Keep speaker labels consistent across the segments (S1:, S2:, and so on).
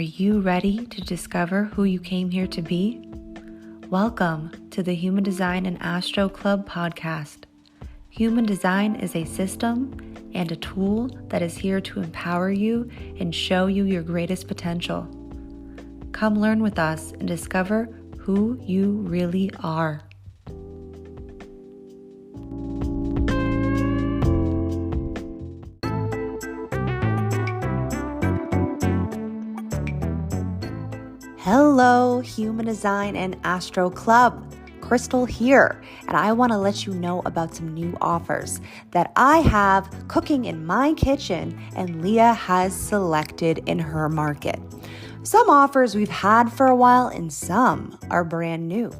S1: you ready to discover who you came here to be? Welcome to the Human Design and Astro Club podcast. Human Design is a system and a tool that is here to empower you and show you your greatest potential. Come learn with us and discover who you really are. Hello, Human Design and Astro Club. Krystle here, and I want to let you know about some new offers that I have cooking in my kitchen and Leah has selected in her market. Some offers we've had for a while and some are brand new,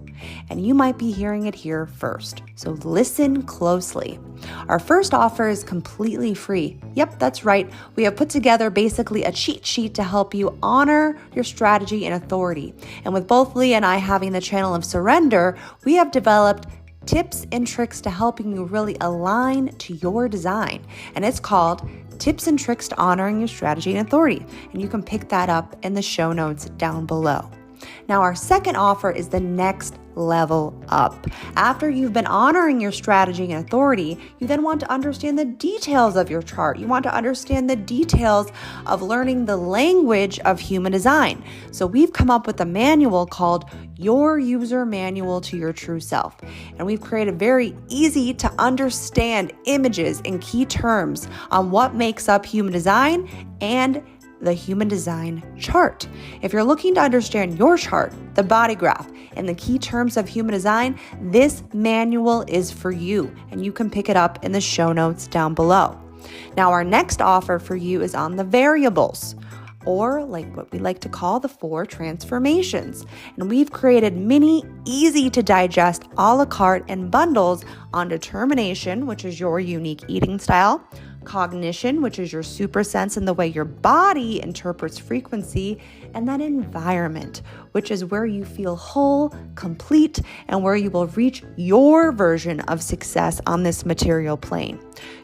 S1: and you might be hearing it here first, so listen closely. Our first offer is completely free. Yep, that's right. We have put together basically a cheat sheet to help you honor your strategy and authority. And with both Leah and I having the channel of surrender, we have developed tips and tricks to helping you really align to your design. And it's called Tips and Tricks to Honoring Your Strategy and Authority. And you can pick that up in the show notes down below. Now, our second offer is the next level up. After you've been honoring your strategy and authority, you then want to understand the details of your chart. You want to understand the details of learning the language of human design. So we've come up with a manual called Your User Manual to Your True Self. And we've created very easy to understand images and key terms on what makes up human design and the human design chart. If you're looking to understand your chart, the body graph, and the key terms of human design, this manual is for you, and you can pick it up in the show notes down below. Now, our next offer for you is on the variables, or like what we like to call the 4 transformations. And we've created mini, easy to digest a la carte and bundles on determination, which is your unique eating style, cognition, which is your super sense and the way your body interprets frequency, and then environment, which is where you feel whole, complete, and where you will reach your version of success on this material plane.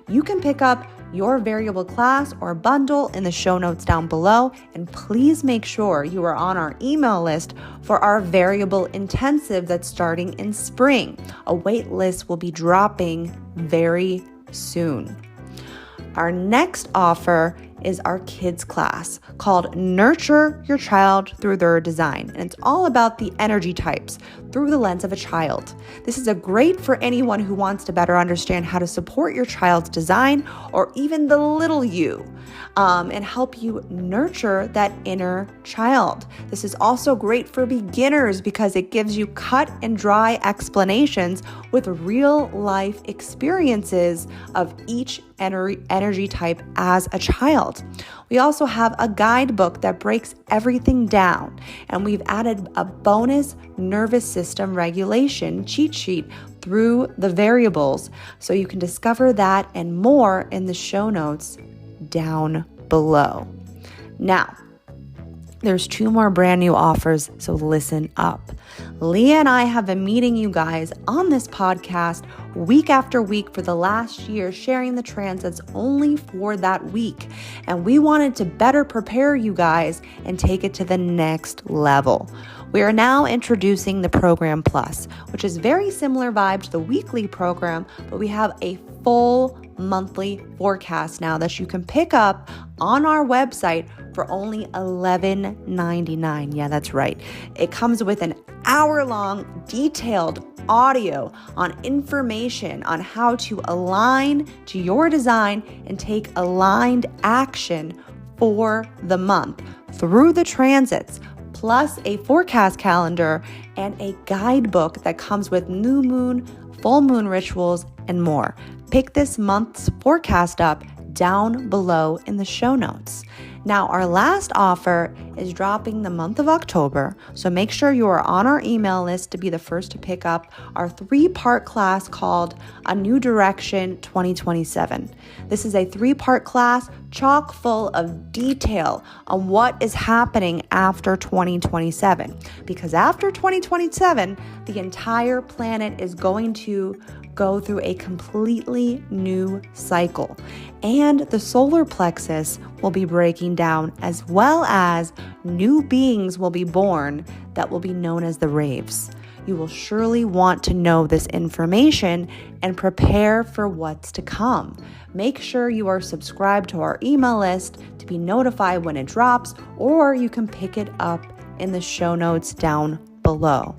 S1: You can pick up your variable class or bundle in the show notes down below, and please make sure you are on our email list for our variable intensive that's starting in spring. A wait list will be dropping very soon. Our next offer is our kids class called Nurture Your Child Through Their Design. And it's all about the energy types through the lens of a child. This is a great for anyone who wants to better understand how to support your child's design or even the little you and help you nurture that inner child. This is also great for beginners because it gives you cut and dry explanations with real life experiences of each energy type as a child. We also have a guidebook that breaks everything down, and we've added a bonus nervous system regulation cheat sheet through the variables, so you can discover that and more in the show notes down below. Now, there's 2 more brand new offers, so listen up. Leah and I have been meeting you guys on this podcast week after week for the last year, sharing the transits only for that week. And we wanted to better prepare you guys and take it to the next level. We are now introducing the Program Plus, which is very similar vibe to the weekly program, but we have a full monthly forecast now that you can pick up on our website for only $11.99. Yeah, that's right. It comes with an hour-long detailed audio on information on how to align to your design and take aligned action for the month through the transits, plus a forecast calendar and a guidebook that comes with new moon, full moon rituals, and more. Pick this month's forecast up down below in the show notes. Now, our last offer is dropping the month of October, so make sure you are on our email list to be the first to pick up our 3-part class called A New Direction 2027. This is a 3-part class chock full of detail on what is happening after 2027. Because after 2027, the entire planet is going to go through a completely new cycle. And the solar plexus will be breaking down, as well as new beings will be born that will be known as the raves. You will surely want to know this information and prepare for what's to come. Make sure you are subscribed to our email list to be notified when it drops, or you can pick it up in the show notes down below.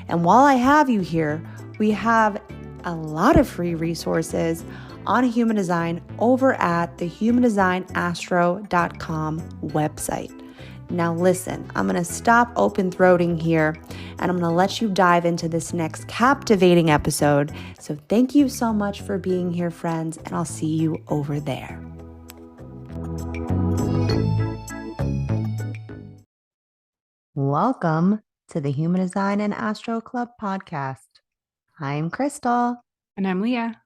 S1: And while I have you here, we have a lot of free resources on human design over at the humandesignastro.com website. Now listen, I'm going to stop open throating here and I'm going to let you dive into this next captivating episode. So thank you so much for being here, friends, and I'll see you over there. Welcome to the Human Design and Astro Club podcast. I'm Krystle.
S2: And I'm Leah.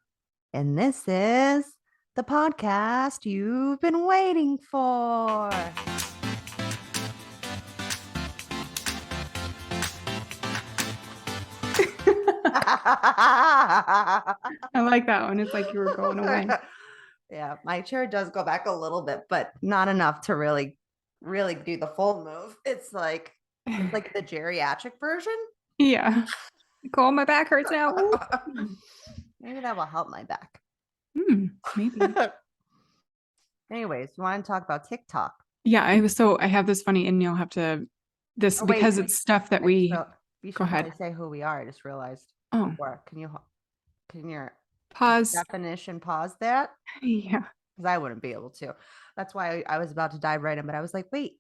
S1: And this is the podcast you've been waiting for.
S2: I like that one. It's like you were going away.
S1: Yeah, my chair does go back a little bit, but not enough to really do the full move. It's like the geriatric version.
S2: Yeah. Cool, my back hurts now.
S1: Maybe that will help my back.
S2: Maybe.
S1: Anyways, you want to talk about TikTok?
S2: Yeah, I have this funny, and you'll have to because it's stuff that we
S1: should
S2: go ahead.
S1: Say who we are. I just realized.
S2: Oh,
S1: Or can you
S2: pause
S1: definition pause that?
S2: Yeah,
S1: because I wouldn't be able to. That's why I was about to dive right in, but I was like, wait,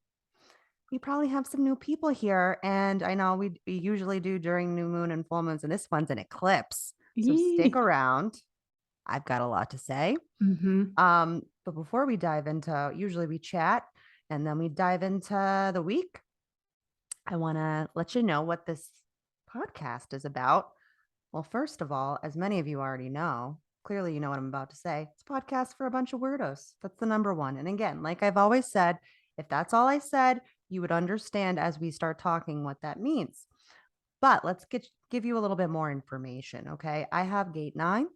S1: we probably have some new people here, and I know we usually do during new moon and full moons, and this one's an eclipse. So stick around. I've got a lot to say. But before we dive into, usually we chat and then we dive into the week. I want to let you know what this podcast is about. Well, first of all, as many of you already know, clearly you know what I'm about to say. It's a podcast for a bunch of weirdos. That's the number one. And again, like I've always said, if that's all I said, you would understand as we start talking what that means. But let's give you a little bit more information, okay? I have gate 9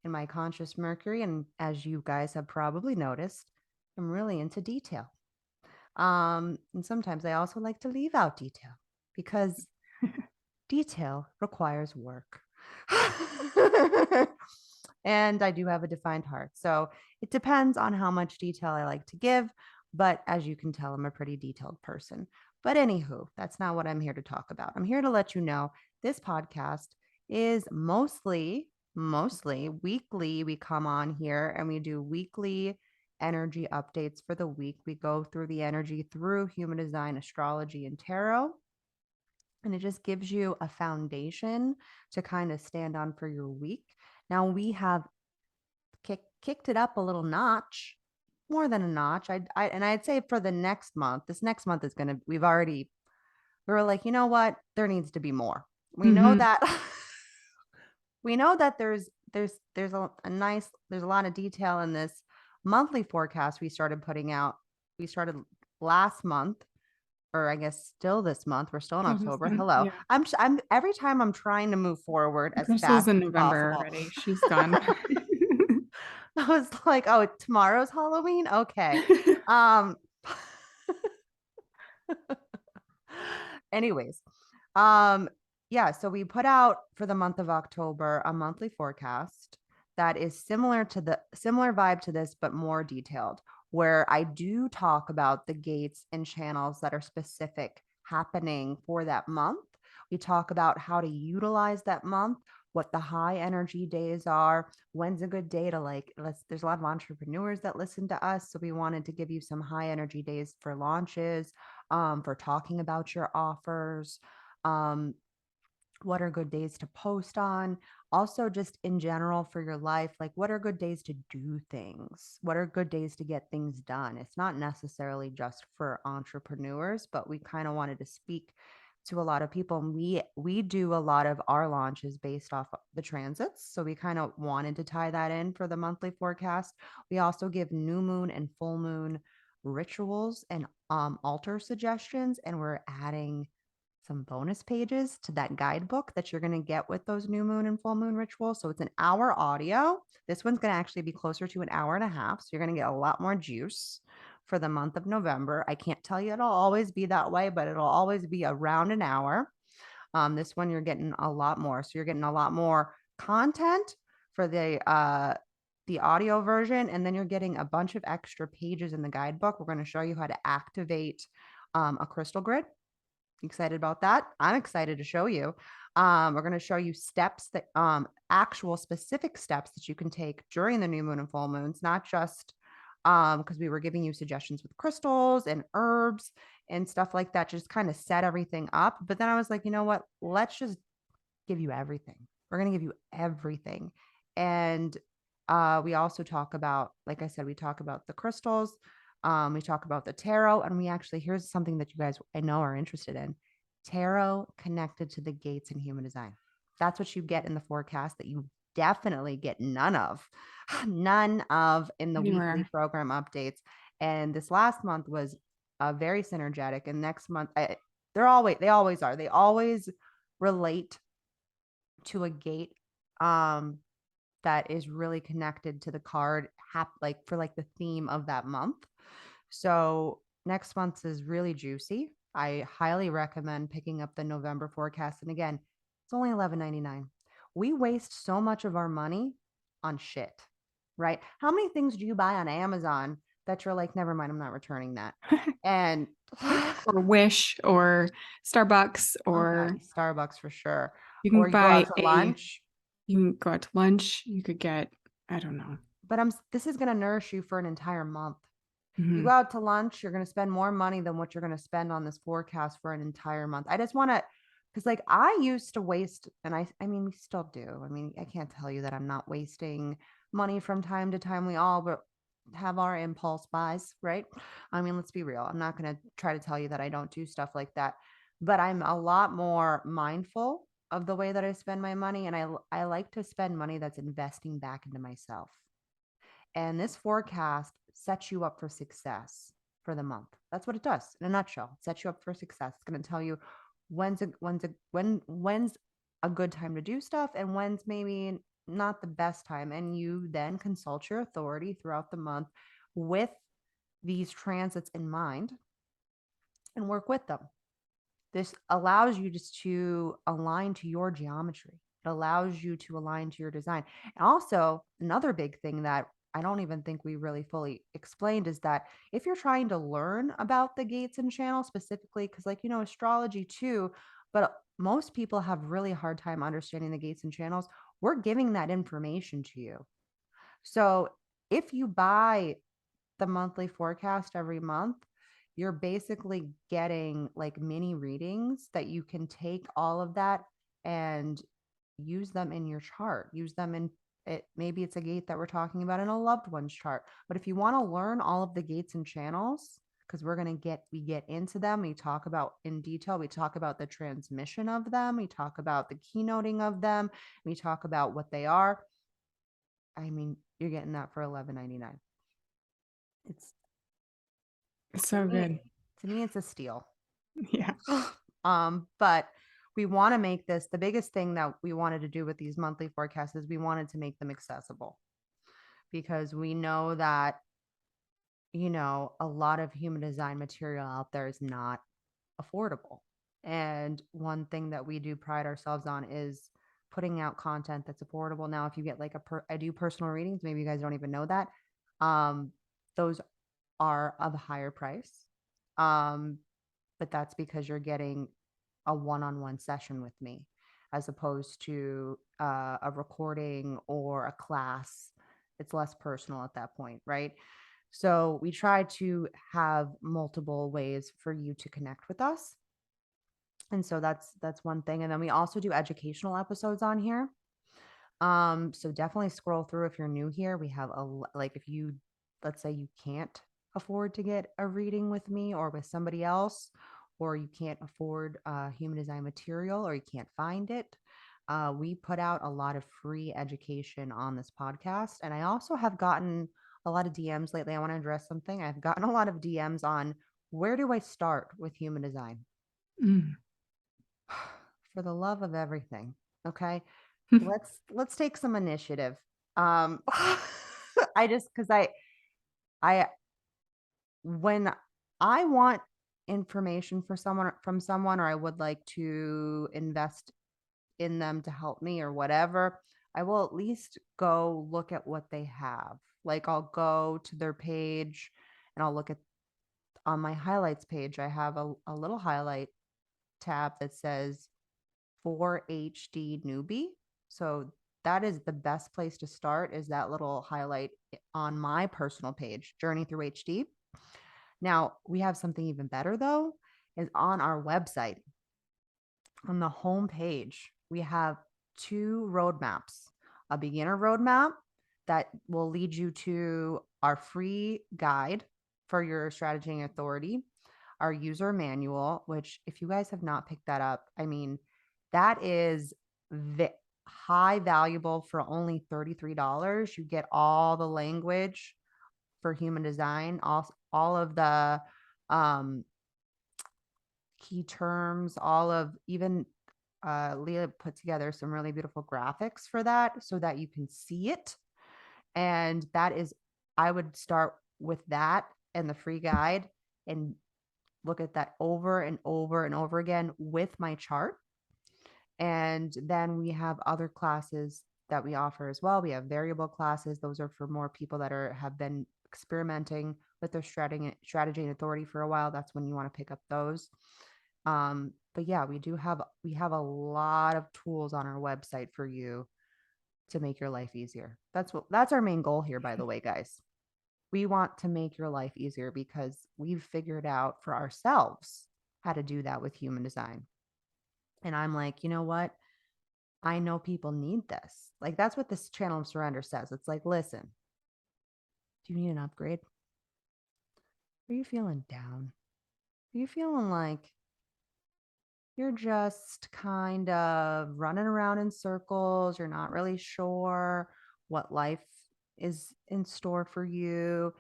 S1: in my conscious Mercury, and as you guys have probably noticed, I'm really into detail. And sometimes I also like to leave out detail because detail requires work. And I do have a defined heart. So it depends on how much detail I like to give. But as you can tell, I'm a pretty detailed person. But anywho, that's not what I'm here to talk about. I'm here to let you know this podcast is mostly weekly. We come on here and we do weekly energy updates for the week. We go through the energy through human design, astrology, and tarot. And it just gives you a foundation to kind of stand on for your week. Now we have kicked it up a little notch, more than a notch. I'd say for the next month, this next month is going to, we were like, you know what? There needs to be more. We know that there's a lot of detail in this monthly forecast we started putting out. We started last month, or I guess still this month. We're still in October. Hello. Yeah. I'm every time I'm trying to move forward as
S2: Krystle's
S1: fast
S2: in
S1: as
S2: November
S1: possible.
S2: already. She's gone.
S1: I was like, oh, tomorrow's Halloween? Okay. Anyways, yeah, so we put out for the month of October a monthly forecast that is similar vibe to this, but more detailed, where I do talk about the gates and channels that are specific happening for that month. We talk about how to utilize that month, what the high energy days are, when's a good day to there's a lot of entrepreneurs that listen to us. So we wanted to give you some high energy days for launches, for talking about your offers, what are good days to post on, also just in general for your life, like what are good days to do things, what are good days to get things done. It's not necessarily just for entrepreneurs, but we kind of wanted to speak to a lot of people, and we do a lot of our launches based off the transits, so we kind of wanted to tie that in for the monthly forecast. We also give new moon and full moon rituals and altar suggestions, and we're adding some bonus pages to that guidebook that you're going to get with those new moon and full moon rituals. So it's an hour audio. This one's going to actually be closer to an hour and a half. So you're going to get a lot more juice for the month of November. I can't tell you it'll always be that way, but it'll always be around an hour. This one you're getting a lot more. So you're getting a lot more content for the audio version, and then you're getting a bunch of extra pages in the guidebook. We're going to show you how to activate a crystal grid. Excited about that? I'm excited to show you. We're going to show you steps that actual specific steps that you can take during the new moon and full moons, not just because we were giving you suggestions with crystals and herbs and stuff like that, just kind of set everything up. But then I was like, you know what? Let's just give you everything. We're going to give you everything. And we also talk about, like I said, we talk about the crystals. We talk about the tarot, and we actually, here's something that you guys I know are interested in: tarot connected to the gates in human design. That's what you get in the forecast that you definitely get none of in the weekly program updates. And this last month was very synergetic. And next month, they always are. They always relate to a gate that is really connected to the card, like for like the theme of that month. So next month's is really juicy. I highly recommend picking up the November forecast. And again, it's only $11.99. We waste so much of our money on shit, right? How many things do you buy on Amazon that you're like, never mind, I'm not returning that? And
S2: or Wish or Starbucks or
S1: Starbucks for sure.
S2: You can
S1: or you buy go out to lunch.
S2: You can go out to lunch. You could get, I don't know.
S1: But this is going to nourish you for an entire month. You go out to lunch, you're going to spend more money than what you're going to spend on this forecast for an entire month. I just want to, because like I used to waste, and I mean, we still do. I mean, I can't tell you that I'm not wasting money from time to time. We all have our impulse buys, right? I mean, let's be real. I'm not going to try to tell you that I don't do stuff like that, but I'm a lot more mindful of the way that I spend my money. And I like to spend money that's investing back into myself. And this forecast sets you up for success for the month. That's what it does in a nutshell. It sets you up for success. It's going to tell you when's a good time to do stuff and when's maybe not the best time. And you then consult your authority throughout the month with these transits in mind and work with them. This allows you just to align to your geometry. It allows you to align to your design. And also, another big thing that I don't even think we really fully explained is that if you're trying to learn about the gates and channels specifically, because like, astrology too, but most people have really hard time understanding the gates and channels, we're giving that information to you. So if you buy the monthly forecast every month, you're basically getting like mini readings that you can take all of that and use them in your chart, use them in it. Maybe it's a gate that we're talking about in a loved one's chart. But if you want to learn all of the gates and channels, because we get into them, we talk about in detail, we talk about the transmission of them, we talk about the keynoting of them, we talk about what they are. I mean, you're getting that for $11.99. It's
S2: so good.
S1: To me, it's a steal.
S2: Yeah.
S1: But we want to make this, the biggest thing that we wanted to do with these monthly forecasts is we wanted to make them accessible, because we know that, a lot of human design material out there is not affordable. And one thing that we do pride ourselves on is putting out content that's affordable. Now, if you get like I do personal readings, maybe you guys don't even know that. Those are of a higher price. But that's because you're getting a one-on-one session with me, as opposed to a recording or a class. It's less personal at that point, right? So we try to have multiple ways for you to connect with us. And so that's one thing. And then we also do educational episodes on here. So definitely scroll through if you're new here. We have if you, let's say you can't afford to get a reading with me or with somebody else, or you can't afford human design material, or you can't find it, we put out a lot of free education on this podcast. And I also have gotten a lot of DMs lately. I want to address something. I've gotten a lot of DMs on where do I start with human design?
S3: For the love of everything. Okay. Let's take some initiative. I just because I when I want information for someone from someone, or I would like to invest in them to help me or whatever, I will at least go look at what they have. Like I'll go to their page and I'll look at on my highlights page. I have a little highlight tab that says for HD newbie. So that is the best place to start, is that little highlight on my personal page, Journey Through HD. Now, we have something even better though, is on our website. On the home page, we have two roadmaps, a beginner roadmap that will lead you to our free guide for your strategy and authority, our user manual, which if you guys have not picked that up, I mean, that is high valuable for only $33. You get all the language for human design, all of the um, key terms, all of even Leah put together some really beautiful graphics for that so that you can see it. And that is, I would start with that and the free guide and look at that over and over and over again with my chart. And then we have other classes that we offer as well. We have variable classes. Those are for more people that have been experimenting with their strategy and authority for a while. That's when you want to pick up those. But yeah, we have a lot of tools on our website for you to make your life easier. That's our main goal here, by the way, guys. We want to make your life easier because we've figured out for ourselves how to do that with human design. And I'm like, you know what? I know people need this. Like, that's what this channel of surrender says. It's like, listen, do you need an upgrade? Are you feeling down? Are you feeling like you're just kind of running around in circles? You're not really sure what life is in store for you.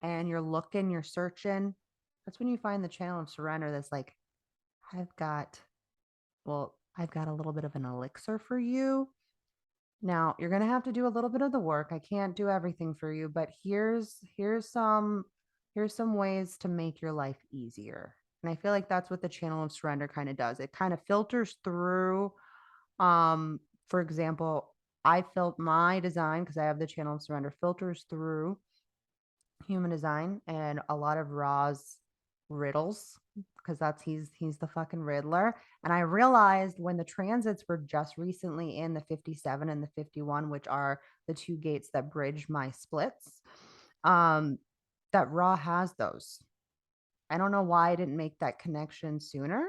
S3: And you're looking, you're searching. That's when you find the channel of surrender that's like, I've got, I've got a little bit of an elixir for you. Now, you're going to have to do a little bit of the work. I can't do everything for you, but here's some ways to make your life easier. And I feel like that's what the channel of surrender kind of does. It kind of filters through for example, I felt my design because I have the channel of surrender filters through human design and a lot of Ra's riddles because that's he's the fucking Riddler. And I realized when the transits were just recently in the 57 and the 51, which are the two gates that bridge my splits, that Ra has those. I don't know why I didn't make that connection sooner,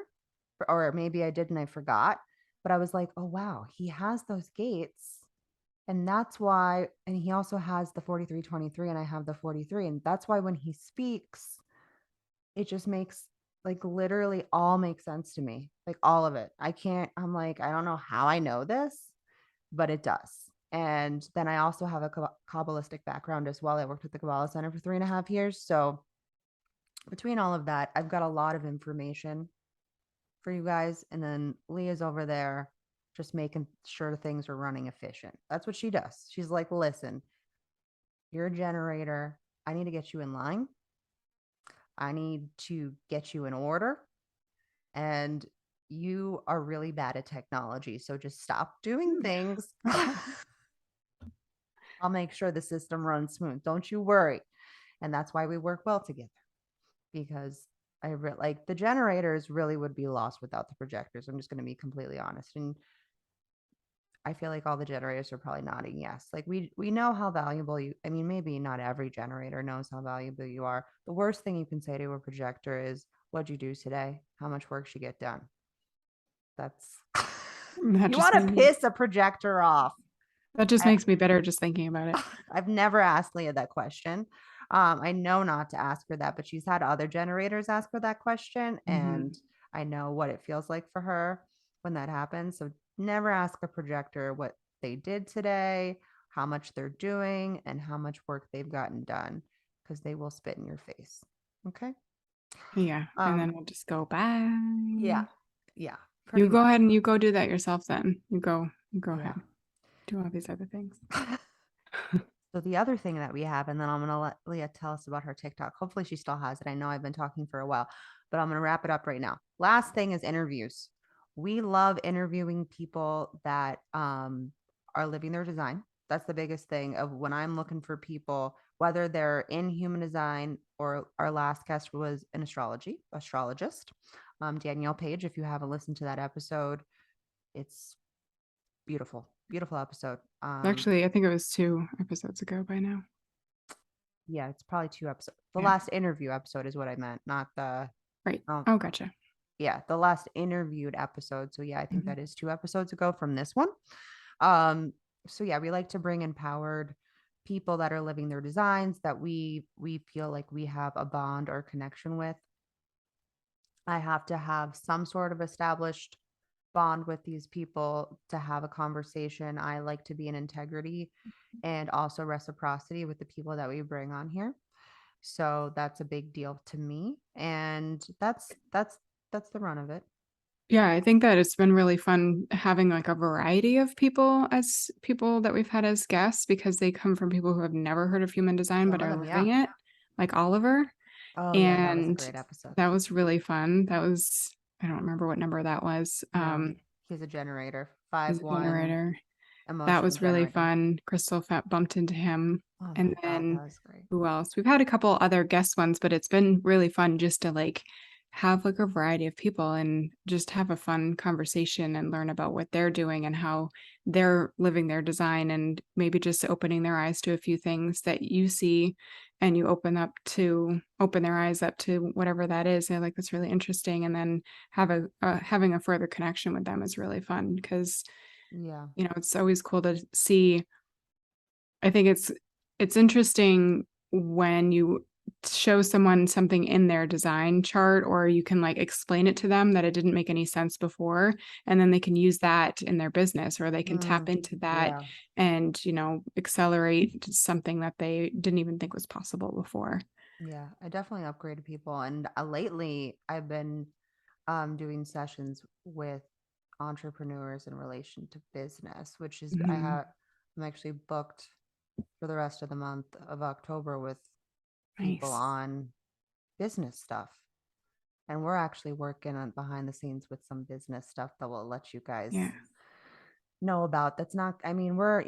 S3: or maybe I did and I forgot. But I was like, oh wow, he has those gates. And that's why, and he also has the 4323, and I have the 43. And that's why when he speaks, it just makes like literally all makes sense to me. Like all of it. I'm like, I don't know how I know this, but it does. And then I also have a Kabbalistic background as well. I worked at the Kabbalah Center for 3.5 years. So between all of that, I've got a lot of information for you guys. And then Leah's over there just making sure things are running efficient. That's what she does. She's like, listen, you're a generator. I need to get you in line. I need to get you in order. And you are really bad at technology. So just stop doing things. I'll make sure the system runs smooth. Don't you worry. And that's why we work well together, because like the generators really would be lost without the projectors. I'm just going to be completely honest. And I feel like all the generators are probably nodding yes. Like we know how valuable you, I mean, maybe not every generator knows how valuable you are. The worst thing you can say to a projector is, what'd you do today? How much work should you get done? That's you want to piss a projector off.
S2: That just makes me bitter just thinking about it.
S3: I've never asked Leah that question. I know not to ask her that, but she's had other generators ask her that question, and I know what it feels like for her when that happens. So never ask a projector what they did today, how much they're doing, and how much work they've gotten done, because they will spit in your face. Okay.
S2: Yeah. And then we'll just go, bye.
S3: Yeah. Yeah. Pretty
S2: You go
S3: much.
S2: ahead and you go do that yourself then. You go
S3: Yeah.
S2: ahead. Do all these other things.
S3: So the other thing that we have, and then I'm going to let Leah tell us about her TikTok. Hopefully she still has it. I know I've been talking for a while, but I'm going to wrap it up right now. Last thing is interviews. We love interviewing people that are living their design. That's the biggest thing of when I'm looking for people, whether they're in human design or our last guest was an astrologist, Danielle Page. If you haven't listened to that episode, it's beautiful episode.
S2: Actually, I think it was 2 episodes ago by now.
S3: Yeah, it's probably 2 episodes. The last interview episode is what I meant, not the
S2: right. Oh, gotcha.
S3: Yeah, the last interviewed episode. So yeah, I think that is 2 episodes ago from this one. So yeah, we like to bring empowered people that are living their designs that we feel like we have a bond or connection with. I have to have some sort of established bond with these people to have a conversation. I like to be in integrity and also reciprocity with the people that we bring on here. So that's a big deal to me. And that's the run of it.
S2: Yeah, I think that it's been really fun having like a variety of people as people that we've had as guests because they come from people who have never heard of human design but are living it, like Oliver.
S3: Oh yeah, that was a
S2: And
S3: great episode.
S2: that was really fun. That was, I don't remember what number that was.
S3: He's a generator.
S2: He's a
S3: 5-1
S2: generator. That
S3: emotional
S2: was really
S3: generator.
S2: fun. Krystle bumped into him.
S3: Oh
S2: And
S3: my God,
S2: then
S3: that was great.
S2: who else? We've had a couple other guest ones, but it's been really fun just to like have like a variety of people and just have a fun conversation and learn about what they're doing and how they're living their design and maybe just opening their eyes to a few things that you see and you open their eyes up to whatever that is. They're like, that's really interesting. And then having a further connection with them is really fun because,
S3: Yeah.
S2: it's always cool to see. I think it's interesting when you show someone something in their design chart or you can like explain it to them that it didn't make any sense before and then they can use that in their business or they can tap into that and accelerate something that they didn't even think was possible before.
S3: Yeah, I definitely upgraded people, and lately I've been doing sessions with entrepreneurs in relation to business, which is I'm actually booked for the rest of the month of October with people on business stuff. And we're actually working on behind the scenes with some business stuff that will let you guys know about. That's not, I mean, we're,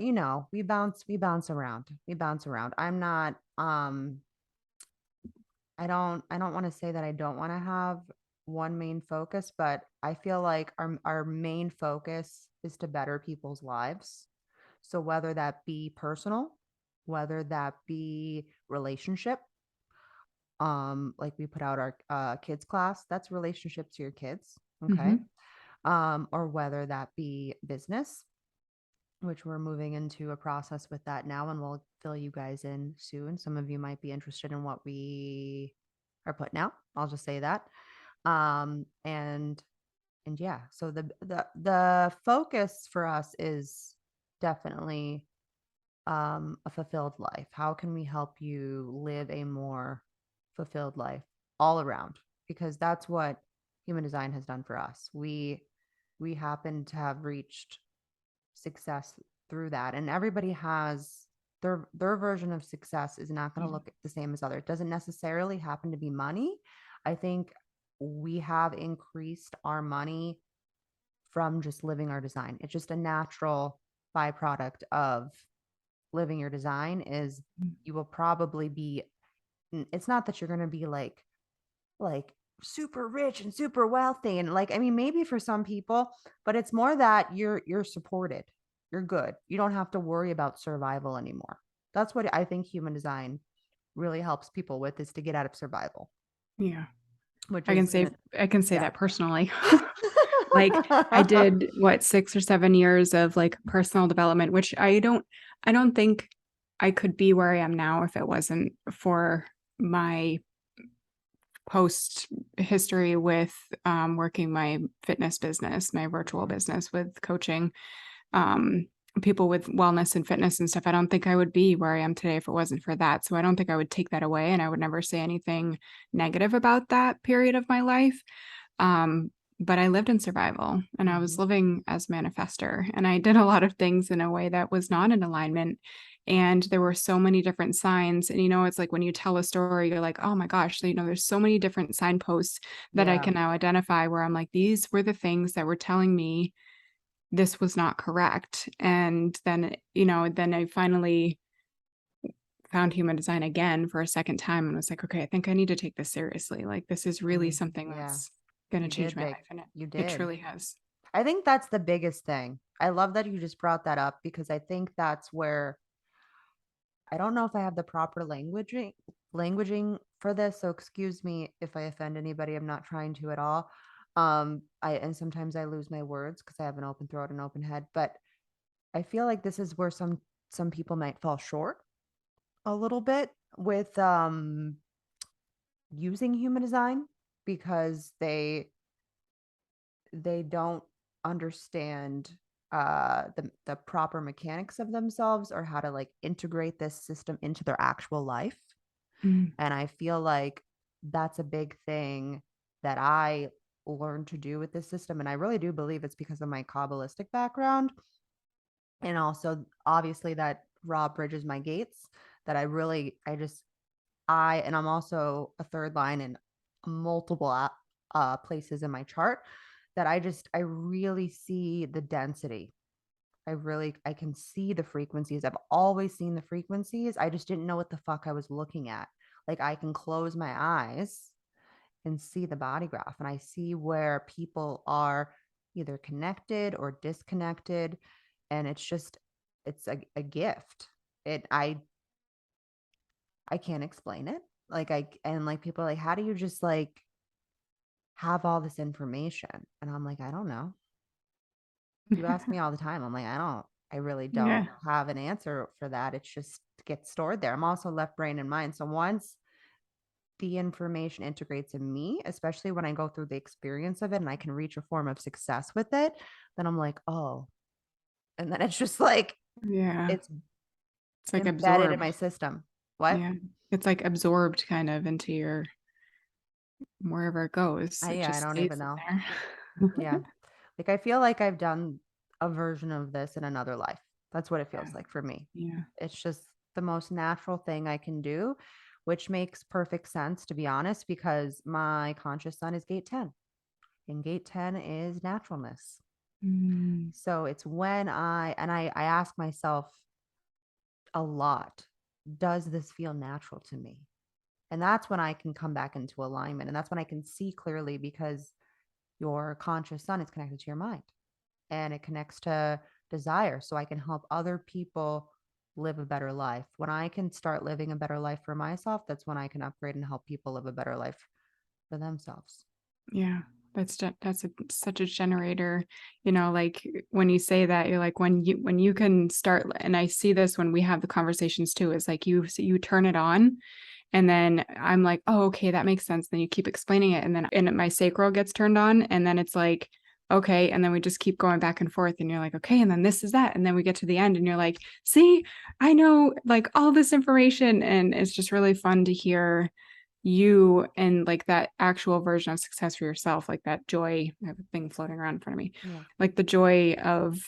S3: we bounce around. I'm not, I don't want to say that I don't want to have one main focus, but I feel like our main focus is to better people's lives. So whether that be personal, whether that be relationship, like we put out our kids class, that's relationship to your kids. Okay. Or whether that be business, which we're moving into a process with that now, and we'll fill you guys in soon. Some of you might be interested in what we are putting out. I'll just say that. And yeah, so the focus for us is definitely a fulfilled life. How can we help you live a more fulfilled life all around? Because that's what human design has done for us. We happen to have reached success through that, and everybody has their version of success is not going to look the same as other. It doesn't necessarily happen to be money. I think we have increased our money from just living our design. It's just a natural byproduct of living your design. Is you will probably be, it's not that you're going to be like super rich and super wealthy and like, I mean, maybe for some people, but it's more that you're supported, you're good, you don't have to worry about survival anymore. That's what I think human design really helps people with, is to get out of survival.
S2: Yeah.
S3: Which
S2: I can say that personally. Like I did 6 or 7 years of like personal development, which I don't think I could be where I am now if it wasn't for my post history with working my fitness business, my virtual business with coaching people with wellness and fitness and stuff. I don't think I would be where I am today if it wasn't for that. So I don't think I would take that away, and I would never say anything negative about that period of my life. but I lived in survival and I was
S3: Mhm.
S2: living as manifester, and I did a lot of things in a way that was not in alignment. And there were so many different signs. And, it's like when you tell a story, you're like, oh my gosh, there's so many different signposts that I
S3: Yeah.
S2: can now identify where I'm like, these were the things that were telling me this was not correct. And then, then I finally found human design again for a second time and was like, okay, I think I need to take this seriously. Like, this is really something
S3: Yeah.
S2: that's going to
S3: You
S2: change
S3: did
S2: my
S3: big.
S2: life. And
S3: You
S2: it
S3: did.
S2: truly has.
S3: I think that's the biggest thing. I love that you just brought that up because I think that's where I don't know if I have the proper languaging for this. So excuse me if I offend anybody. I'm not trying to at all. And sometimes I lose my words because I have an open throat and open head. But I feel like this is where some people might fall short a little bit with using human design because they don't understand the proper mechanics of themselves or how to like integrate this system into their actual life.
S2: Mm.
S3: And I feel like that's a big thing that I learned to do with this system. And I really do believe it's because of my Kabbalistic background. And also, obviously, that Rob bridges my gates that and I'm also a third line in multiple places in my chart that I really see the density. I can see the frequencies. I've always seen the frequencies. I just didn't know what the fuck I was looking at. Like I can close my eyes and see the body graph and I see where people are either connected or disconnected. And it's a gift. It I can't explain it. Like people are like, how do you just like have all this information? And I'm like, I don't know. You ask me all the time. I'm like, I really don't
S2: Yeah.
S3: have an answer for that. It's just gets stored there. I'm also left brain and mind. So once the information integrates in me, especially when I go through the experience of it and I can reach a form of success with it, then I'm like, oh. And then it's just like,
S2: Yeah.
S3: it's
S2: It's like
S3: embedded in
S2: absorbed.
S3: my system. What?
S2: Yeah. It's like absorbed kind of into your wherever it goes. It
S3: I
S2: just
S3: don't even
S2: stays in
S3: know.
S2: there.
S3: Yeah. Like I feel like I've done a version of this in another life. That's what it
S2: Yeah.
S3: feels like for me.
S2: Yeah.
S3: It's just the most natural thing I can do, which makes perfect sense to be honest, because my conscious sun is gate 10. And gate 10 is naturalness.
S2: Mm.
S3: So it's when I ask myself a lot, does this feel natural to me? And that's when I can come back into alignment. And that's when I can see clearly because your conscious sun is connected to your mind and it connects to desire. So I can help other people live a better life. When I can start living a better life for myself, that's when I can upgrade and help people live a better life for themselves.
S2: Yeah. Such a generator, like when you say that, you're like, when you can start, and I see this when we have the conversations too, is like you turn it on. And then I'm like, oh, okay, that makes sense. Then you keep explaining it. And my sacral gets turned on. And then it's like, okay. And then we just keep going back and forth. And you're like, okay. And then this is that. And then we get to the end and you're like, see, I know like all this information. And it's just really fun to hear you and like that actual version of success for yourself, like that joy. I have a thing floating around in front of me,
S3: Yeah.
S2: like the joy of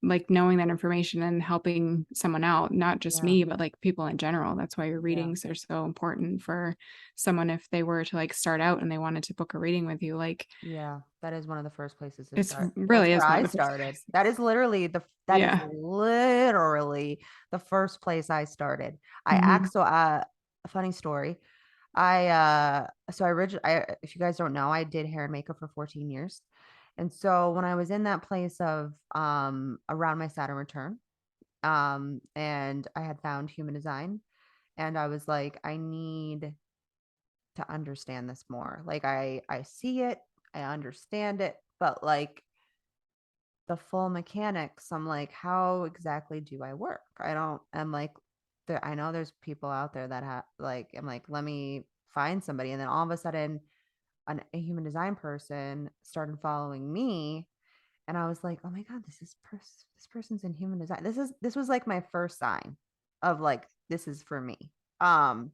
S2: like knowing that information and helping someone out, not just
S3: Yeah.
S2: me, but like people in general. That's why your
S3: Yeah.
S2: readings are so important for someone if they were to like start out and they wanted to book a reading with you. Like
S3: Yeah, that is one of the first places to
S2: it's
S3: start. That's
S2: really
S3: where
S2: is one of
S3: I
S2: the first
S3: started.
S2: places.
S3: That is
S2: Yeah.
S3: literally the first place I started. I
S2: Mhm.
S3: act so a funny story. I if you guys don't know, I did hair and makeup for 14 years. And so when I was in that place of around my Saturn return, and I had found human design and I was like, I need to understand this more. Like I see it, I understand it, but like the full mechanics, I'm like, how exactly do I work? I'm like, I know there's people out there that have like, I'm like, let me find somebody. And then all of a sudden, a human design person started following me. And I was like, oh my God, this person's in human design. This was like my first sign of like, this is for me. Um,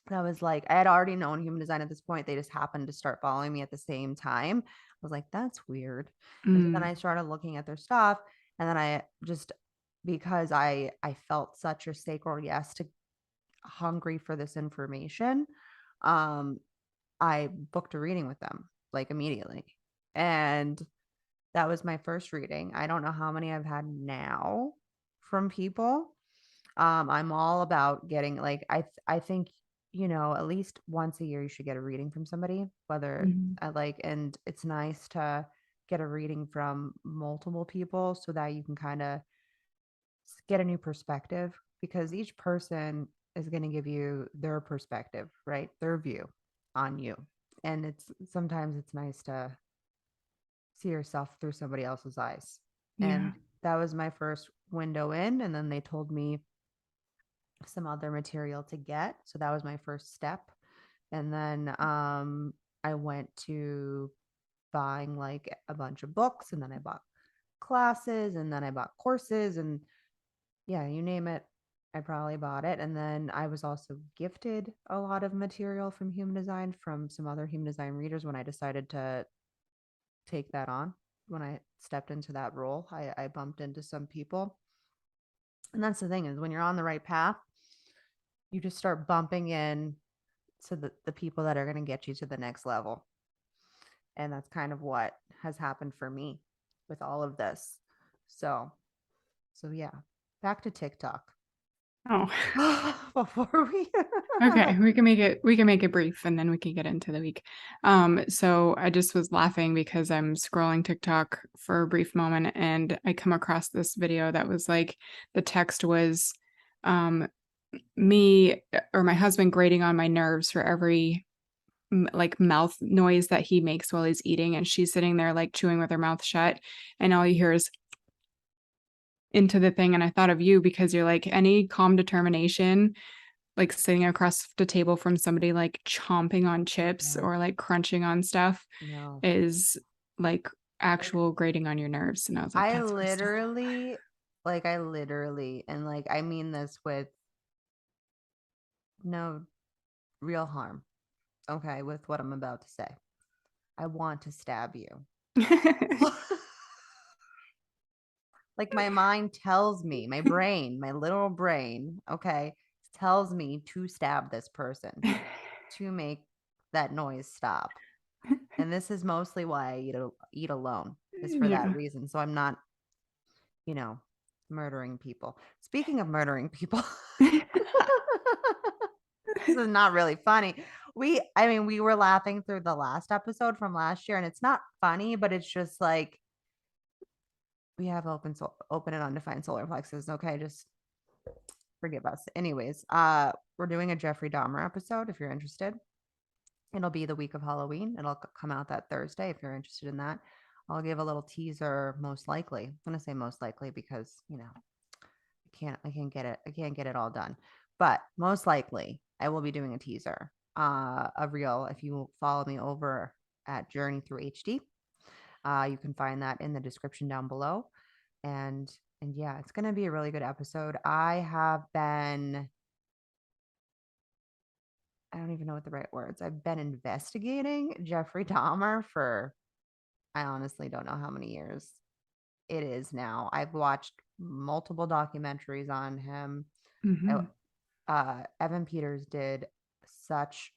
S3: I was like, I had already known human design at this point. They just happened to start following me at the same time. I was like, that's weird. And so then I started looking at their stuff. And then I just, because I felt such a sacred yes to hungry for this information, I booked a reading with them like immediately. And that was my first reading. I don't know how many I've had now from people. I'm all about getting like I think, you know, at least once a year you should get a reading from somebody, whether I like, and it's nice to get a reading from multiple people so that you can kind of get a new perspective, because each person is going to give you their perspective, right? Their view on you. And it's sometimes it's nice to see yourself through somebody else's eyes. And that was my first window in. And then they told me some other material to get. So that was my first step. And then I went to buying like a bunch of books, and then I bought classes, and then I bought courses, and yeah, you name it, I probably bought it. And then I was also gifted a lot of material from human design from some other human design readers when I decided to take that on. When I stepped into that role, I bumped into some people. And that's the thing, is when you're on the right path, you just start bumping in to the people that are going to get you to the next level. And that's kind of what has happened for me with all of this. So yeah, back to TikTok.
S2: Oh,
S3: Before we
S2: okay, we can make it brief, and then we can get into the week. So I just was laughing because I'm scrolling TikTok for a brief moment, and I come across this video that was like, the text was me or my husband grating on my nerves for every like mouth noise that he makes while he's eating, and she's sitting there like chewing with her mouth shut, and all you hear is into the thing. And I thought of you because you're like, any calm determination, like sitting across the table from somebody like chomping on chips or like crunching on stuff is like actual grating on your nerves. And I was like,
S3: I
S2: that's
S3: literally, and like, I mean this with no real harm, okay, with what I'm about to say. I want to stab you. Like, my mind tells me, my brain, my little brain, okay, tells me to stab this person to make that noise stop. And this is mostly why I eat alone, is for that reason. So I'm not, you know, murdering people. Speaking of murdering people, this is not really funny. We were laughing through the last episode from last year, and it's not funny, but it's just like, we have open and undefined solar plexus. Okay, just forgive us. Anyways, we're doing a Jeffrey Dahmer episode. If you're interested, it'll be the week of Halloween. It'll come out that Thursday. If you're interested in that, I'll give a little teaser. Most likely, I'm gonna say most likely because, you know, I can't get it all done. But most likely, I will be doing a teaser, a reel. If you follow me over at Journey Through HD, you can find that in the description down below. And yeah, it's going to be a really good episode. I don't even know what the right words. I've been investigating Jeffrey Dahmer for, I honestly don't know how many years it is now. I've watched multiple documentaries on him. Evan Peters did such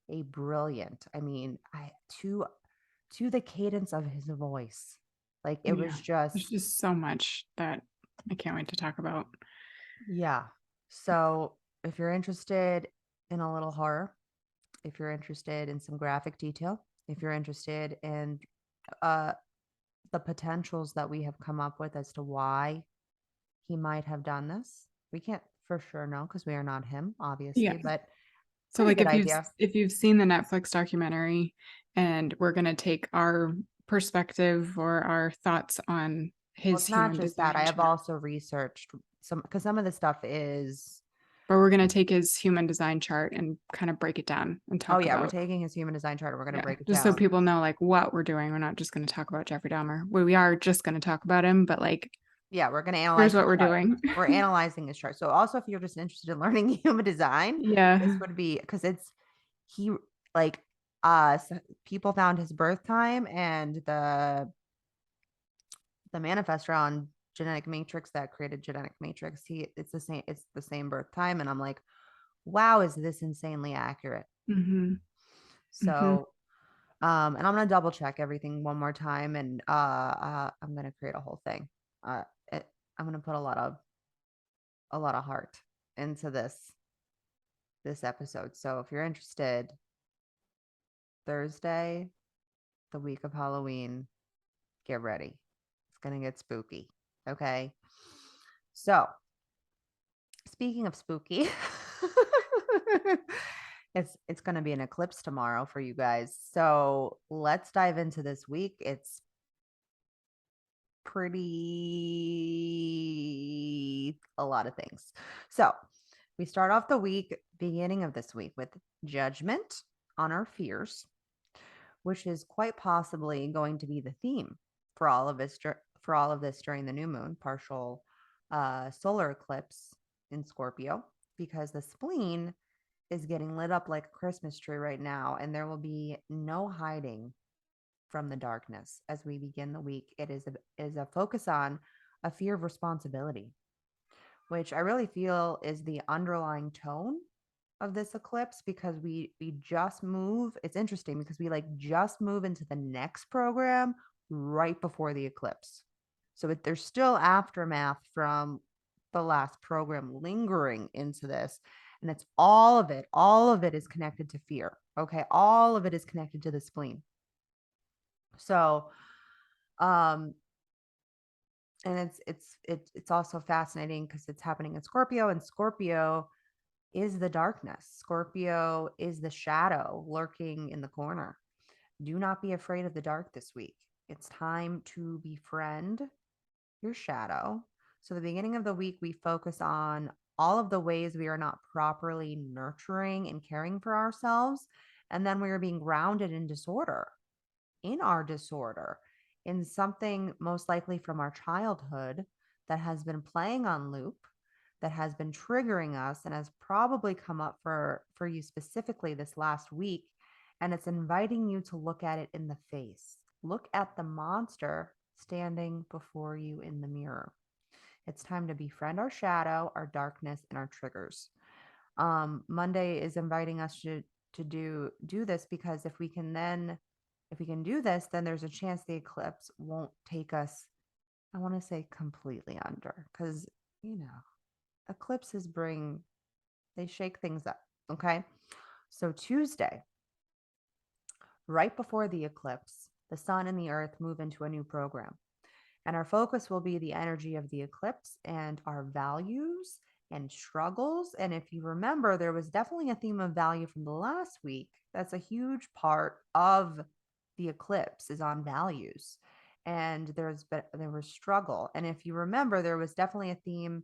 S3: a brilliant, to the cadence of his voice. Like, it was just,
S2: there's just so much that I can't wait to talk about.
S3: Yeah. So if you're interested in a little horror, if you're interested in some graphic detail, if you're interested in the potentials that we have come up with as to why he might have done this, we can't for sure know because we are not him, obviously, but
S2: so like if you've seen the Netflix documentary, and we're going to take our perspective or our thoughts on his,
S3: it's not just that. I have also researched because some of the stuff is,
S2: but we're going to take his human design chart and kind of break it down and talk
S3: we're taking his human design chart and we're going to break it
S2: just
S3: down.
S2: so people know like what we're doing. We're not just going to talk about Jeffrey Dahmer. We are just going to talk about him, but like
S3: Yeah, we're going to analyze.
S2: Here's what we're doing.
S3: We're analyzing his chart. So also, if you're just interested in learning human design, this would be, because he like people found his birth time and the manifestor on genetic matrix that created genetic matrix. It's the same birth time, and I'm like, wow, is this insanely accurate?
S2: Mm-hmm.
S3: So and I'm gonna double check everything one more time, and I'm gonna create a whole thing. I'm gonna put a lot of heart into this episode. So if you're interested, Thursday, the week of Halloween, get ready. It's gonna get spooky. Okay. So speaking of spooky, it's gonna be an eclipse tomorrow for you guys. So let's dive into this week. It's pretty a lot of things. So we start off the beginning of this week with judgment on our fears, which is quite possibly going to be the theme for all of this during the new moon, partial solar eclipse in Scorpio, because the spleen is getting lit up like a Christmas tree right now, and there will be no hiding from the darkness as we begin the week. It is a focus on a fear of responsibility, which I really feel is the underlying tone of this eclipse, because we just move. It's interesting because we just move into the next program right before the eclipse. So there's still aftermath from the last program lingering into this. And it's all of it is connected to fear. Okay. All of it is connected to the spleen. So, and it's also fascinating because it's happening in Scorpio, and Scorpio is the darkness. Scorpio is the shadow lurking in the corner. Do not be afraid of the dark this week. It's time to befriend your shadow. So the beginning of the week, we focus on all of the ways we are not properly nurturing and caring for ourselves. And then we are being grounded in our disorder, in something most likely from our childhood that has been playing on loop, that has been triggering us, and has probably come up for you specifically this last week. And it's inviting you to look at it in the face. Look at the monster standing before you in the mirror. It's time to befriend our shadow, our darkness, and our triggers. Monday is inviting us to do this, because if we can do this, then there's a chance the eclipse won't take us, I want to say, completely under, because eclipses they shake things up. Okay. So Tuesday, right before the eclipse, the sun and the earth move into a new program. And our focus will be the energy of the eclipse and our values and struggles. And if you remember, there was definitely a theme of value from the last week. That's a huge part of the eclipse, is on values. And there was struggle. And if you remember, there was definitely a theme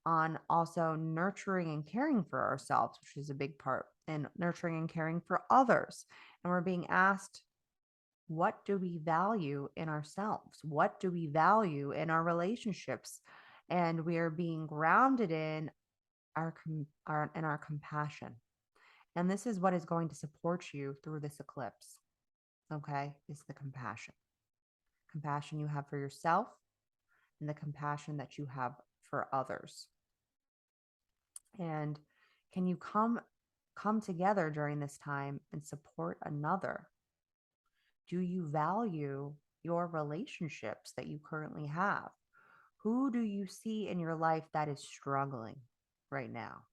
S3: on also nurturing and caring for ourselves, which is a big part, and nurturing and caring for others. And we're being asked, what do we value in ourselves? What do we value in our relationships? And we are being grounded in our compassion. And this is what is going to support you through this eclipse. Okay, is the compassion you have for yourself, and the compassion that you have for others. And can you come together during this time and support another? Do you value your relationships that you currently have? Who do you see in your life that is struggling right now?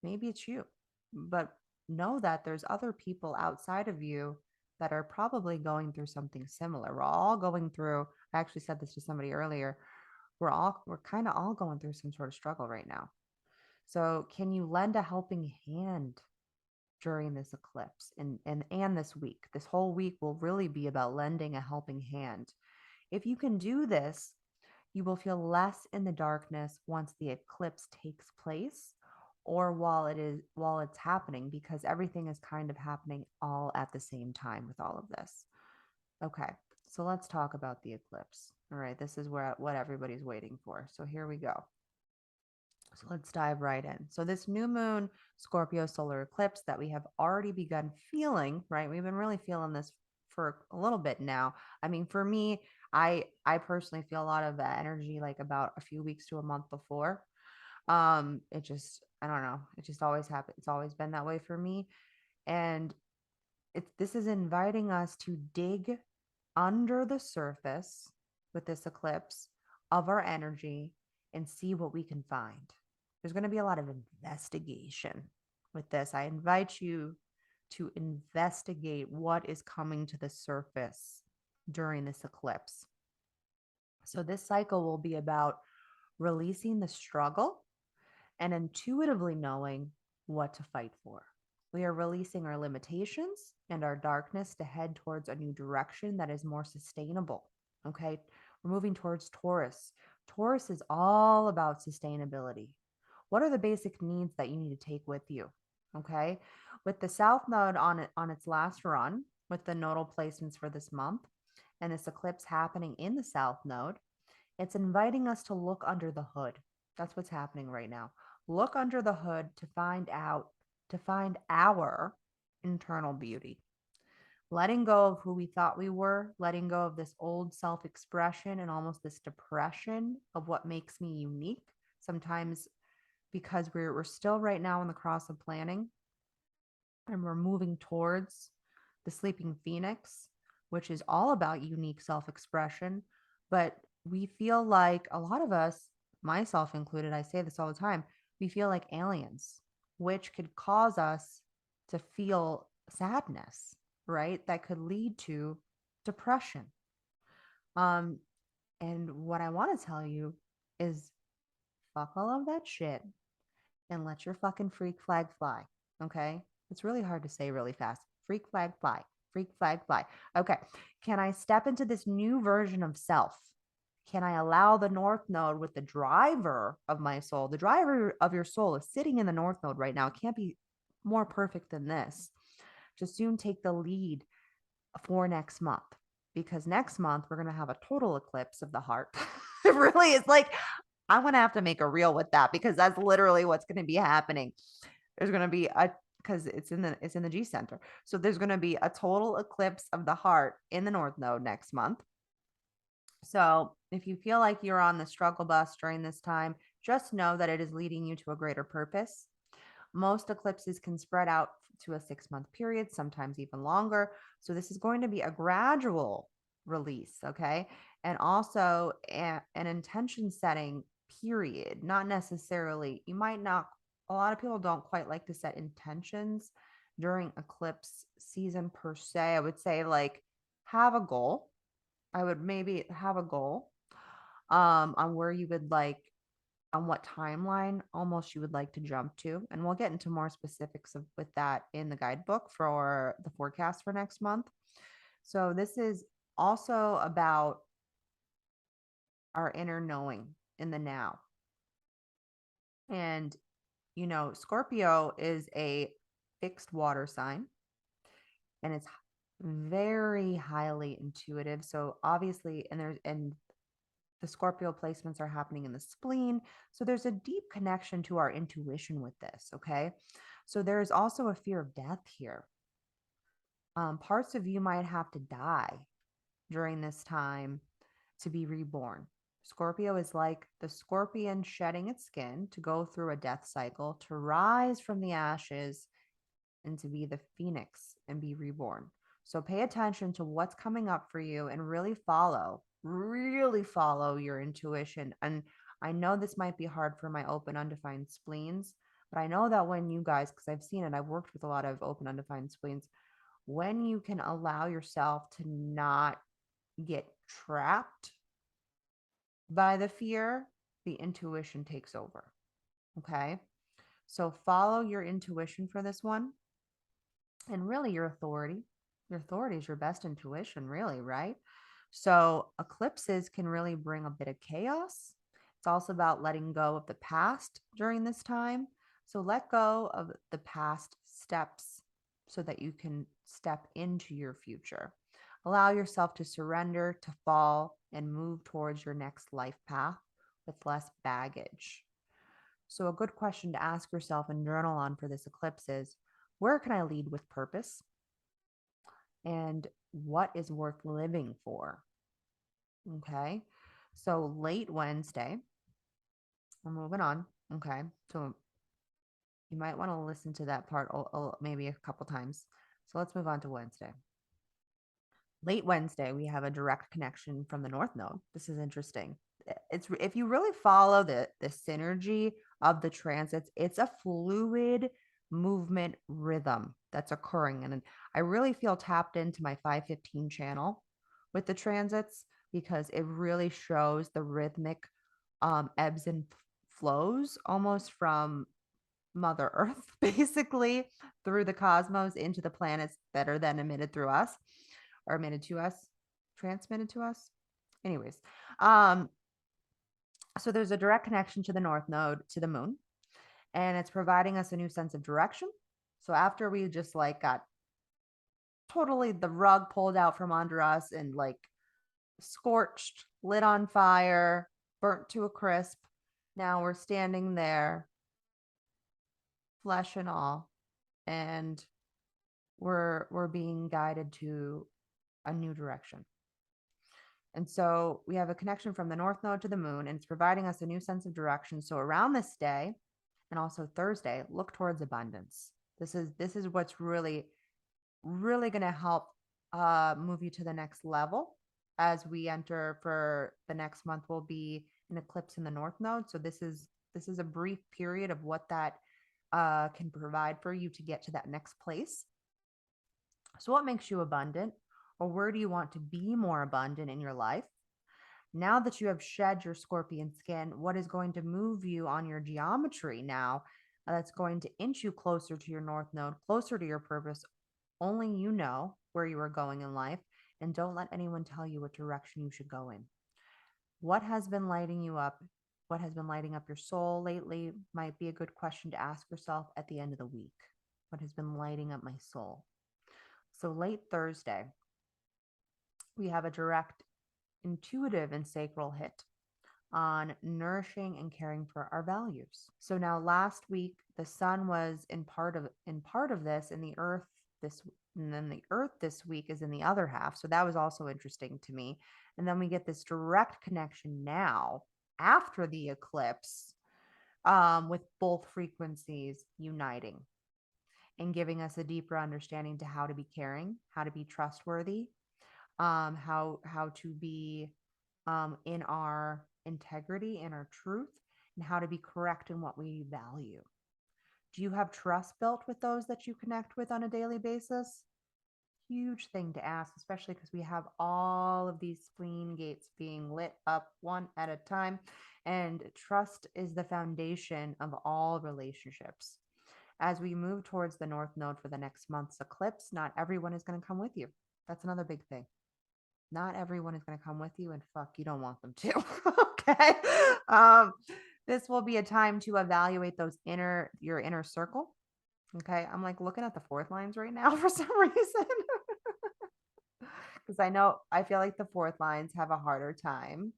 S3: Maybe it's you, but know that there's other people outside of you that are probably going through something similar. We're all going through, I actually said this to somebody earlier, we're kind of all going through some sort of struggle right now. So can you lend a helping hand during this eclipse and this week? This whole week will really be about lending a helping hand. If you can do this, you will feel less in the darkness once the eclipse takes place, or while it's happening, because everything is kind of happening all at the same time with all of this. Okay, so let's talk about the eclipse. All right, this is what everybody's waiting for. So here we go. So let's dive right in. So this new moon Scorpio solar eclipse that we have already begun feeling, right? We've been really feeling this for a little bit now. I mean, for me, I personally feel a lot of that energy like about a few weeks to a month before. It just, I don't know, it just always happens. It's always been that way for me. And this is inviting us to dig under the surface with this eclipse of our energy and see what we can find. There's going to be a lot of investigation with this. I invite you to investigate what is coming to the surface during this eclipse. So, this cycle will be about releasing the struggle and intuitively knowing what to fight for. We are releasing our limitations and our darkness to head towards a new direction that is more sustainable. Okay. We're moving towards Taurus. Taurus is all about sustainability. What are the basic needs that you need to take with you? Okay. With the South Node on its last run, with the nodal placements for this month, and this eclipse happening in the South Node, it's inviting us to look under the hood. That's what's happening right now. Look under the hood to find our internal beauty. Letting go of who we thought we were, letting go of this old self-expression and almost this depression of what makes me unique. Sometimes because we're still right now in the cross of planning and we're moving towards the sleeping phoenix, which is all about unique self-expression, but we feel like a lot of us, myself included, I say this all the time, we feel like aliens, which could cause us to feel sadness, right? That could lead to depression. And what I want to tell you is fuck all of that shit and let your fucking freak flag fly. Okay. It's really hard to say really fast. Freak flag fly. Freak flag fly. Okay. Can I step into this new version of self? Can I allow the North Node with the driver of my soul? The driver of your soul is sitting in the North Node right now. It can't be more perfect than this. To soon take the lead for next month, because next month we're going to have a total eclipse of the heart. It really is like, I'm going to have to make a reel with that because that's literally what's going to be happening. There's going to be because it's in the G center. So there's going to be a total eclipse of the heart in the North Node next month. So if you feel like you're on the struggle bus during this time, just know that it is leading you to a greater purpose. Most eclipses can spread out to a 6-month period, sometimes even longer. So this is going to be a gradual release, okay? And also an intention setting period, not necessarily, you might not, a lot of people don't quite like to set intentions during eclipse season per se. I would say like have a goal. I would maybe have a goal on where you would like, on what timeline almost you would like to jump to. And we'll get into more specifics with that in the guidebook for the forecast for next month. So this is also about our inner knowing in the now. And, you know, Scorpio is a fixed water sign and it's very highly intuitive. So obviously, and the Scorpio placements are happening in the spleen. So there's a deep connection to our intuition with this. Okay. So there is also a fear of death here. Parts of you might have to die during this time to be reborn. Scorpio is like the scorpion shedding its skin to go through a death cycle, to rise from the ashes and to be the phoenix and be reborn. So pay attention to what's coming up for you and really follow your intuition. And I know this might be hard for my open undefined spleens, but I know that when you guys, because I've seen it, I've worked with a lot of open undefined spleens, when you can allow yourself to not get trapped by the fear, the intuition takes over. Okay. So follow your intuition for this one. And really your authority. Your authority is your best intuition, really, right? So eclipses can really bring a bit of chaos. It's also about letting go of the past during this time. So let go of the past steps so that you can step into your future. Allow yourself to surrender, to fall, and move towards your next life path with less baggage. So, a good question to ask yourself and journal on for this eclipse is, where can I lead with purpose? And what is worth living for? Okay. So, late Wednesday, we're moving on. Okay. So, you might want to listen to that part maybe a couple times. So, let's move on to Wednesday. Late Wednesday, we have a direct connection from the North Node. This is interesting. It's if you really follow the synergy of the transits, it's a fluid movement rhythm that's occurring. And I really feel tapped into my 515 channel with the transits because it really shows the rhythmic ebbs and flows almost from Mother Earth, basically, through the cosmos into the planets that are then emitted through us, or emitted to us, transmitted to us. Anyways, so there's a direct connection to the North Node to the moon, and it's providing us a new sense of direction. So after we just like got totally the rug pulled out from under us and like scorched, lit on fire, burnt to a crisp, now we're standing there, flesh and all, and we're being guided to a new direction. And so we have a connection from the North Node to the moon, and it's providing us a new sense of direction. So around this day and also Thursday, look towards abundance. This is what's really going to help move you to the next level. As we enter for the next month will be an eclipse in the North Node. So this is a brief period of what that can provide for you to get to that next place. So what makes you abundant? Or where do you want to be more abundant in your life? Now that you have shed your scorpion skin, what is going to move you on your geometry now that's going to inch you closer to your North Node, closer to your purpose? Only you know where you are going in life, and don't let anyone tell you what direction you should go in. What has been lighting you up? What has been lighting up your soul lately might be a good question to ask yourself at the end of the week. What has been lighting up my soul? So late Thursday, we have a direct, intuitive, and sacral hit on nourishing and caring for our values. So now last week, the sun was in part of this, and the earth and then the earth this week is in the other half. So that was also interesting to me. And then we get this direct connection now after the eclipse with both frequencies uniting and giving us a deeper understanding to how to be caring, how to be trustworthy, how to be in our integrity and our truth, and how to be correct in what we value. Do you have trust built with those that you connect with on a daily basis? Huge thing to ask, especially because we have all of these spleen gates being lit up one at a time. And trust is the foundation of all relationships. As we move towards the North Node for the next month's eclipse, not everyone is going to come with you. That's another big thing. Not everyone is going to come with you, and fuck, you don't want them to. Okay. This will be a time to evaluate your inner circle. Okay. I'm like looking at the fourth lines right now for some reason. Because I feel like the fourth lines have a harder time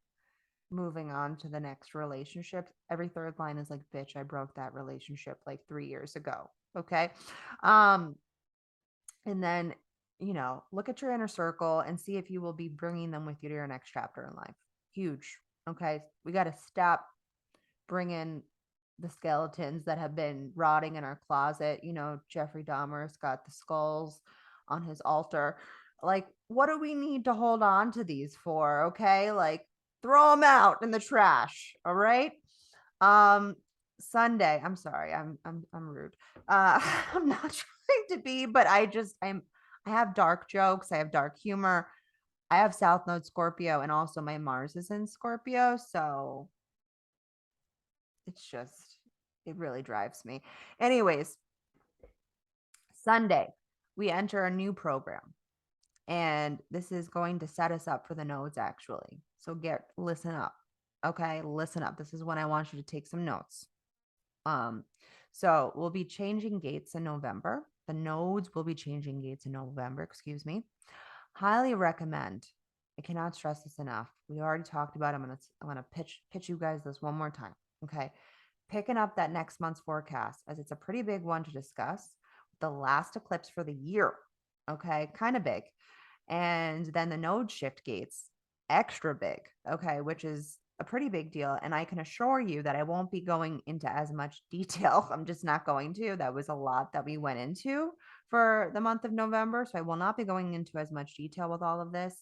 S3: moving on to the next relationship. Every third line is like, bitch, I broke that relationship like 3 years ago. Okay. And then, look at your inner circle and see if you will be bringing them with you to your next chapter in life. Huge. Okay. We got to stop bringing the skeletons that have been rotting in our closet. Jeffrey Dahmer's got the skulls on his altar. Like, what do we need to hold on to these for? Okay. Like, throw them out in the trash. All right. Sunday. I'm sorry. I'm rude. I'm not trying to be, but I have dark jokes. I have dark humor. I have South Node Scorpio, and also my Mars is in Scorpio. So it really drives me. Anyways, Sunday, we enter a new program, and this is going to set us up for the nodes actually. So listen up. Okay. Listen up. This is when I want you to take some notes. So we'll be changing gates in November. The nodes will be changing gates in November, excuse me. highly recommend. I cannot stress this enough. We already talked about it. I'm gonna pitch you guys this one more time. Okay. Picking up that next month's forecast, as it's a pretty big one to discuss. The last eclipse for the year. Okay, kind of big. And then the node shift gates, extra big. Okay, which is a pretty big deal. And I can assure you that I won't be going into as much detail. I'm just not going to. That was a lot that we went into for the month of November. So I will not be going into as much detail with all of this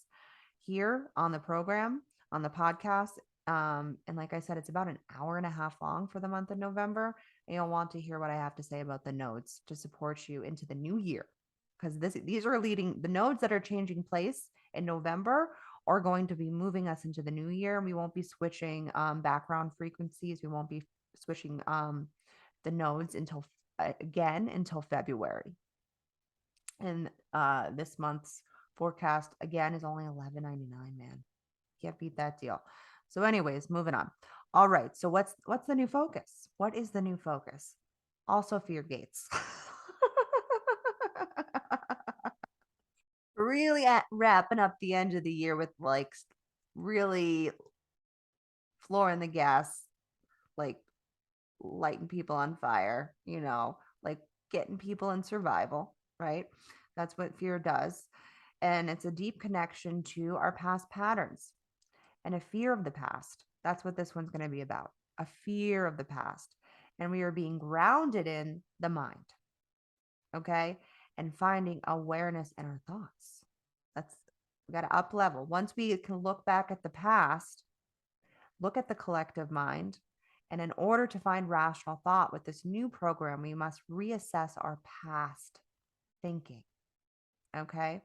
S3: here on the program, on the podcast. And like I said, it's about an hour and a half long for the month of November. And you'll want to hear what I have to say about the nodes to support you into the new year. Because these are leading the nodes that are changing place in November are going to be moving us into the new year. We won't be switching background frequencies. We won't be switching the nodes until February. And this month's forecast again is only $11.99, man. Can't beat that deal. So anyways, moving on. All right. So what's the new focus? What is the new focus? Also fear gates. Really wrapping up the end of the year with like really flooring the gas, like lighting people on fire, like getting people in survival, right? That's what fear does. And it's a deep connection to our past patterns and a fear of the past. That's what this one's going to be about, a fear of the past. And we are being grounded in the mind, okay? And finding awareness in our thoughts. We got to up level. Once we can look back at the past, look at the collective mind. And in order to find rational thought with this new program, we must reassess our past thinking. Okay.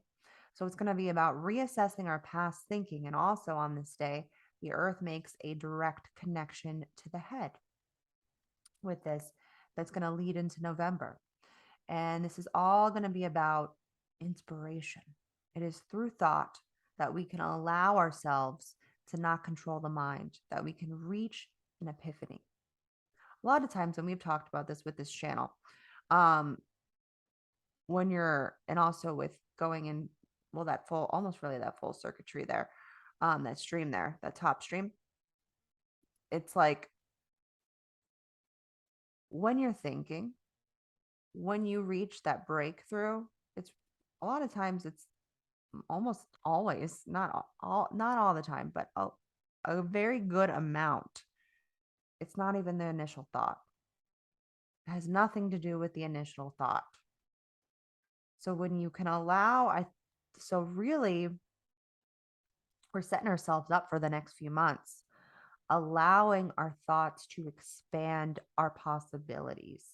S3: So it's going to be about reassessing our past thinking. And also on this day, the earth makes a direct connection to the head with this. That's going to lead into November. And this is all going to be about inspiration. It is through thought that we can allow ourselves to not control the mind, that we can reach an epiphany. A lot of times when we've talked about this with this channel, and also with going in, well, that full circuitry there, that stream there, that top stream, it's like when you're thinking, when you reach that breakthrough, it's a lot of times, it's almost always, not all the time, but a very good amount. It's not even the initial thought. It has nothing to do with the initial thought. So when you can so really, we're setting ourselves up for the next few months, allowing our thoughts to expand our possibilities.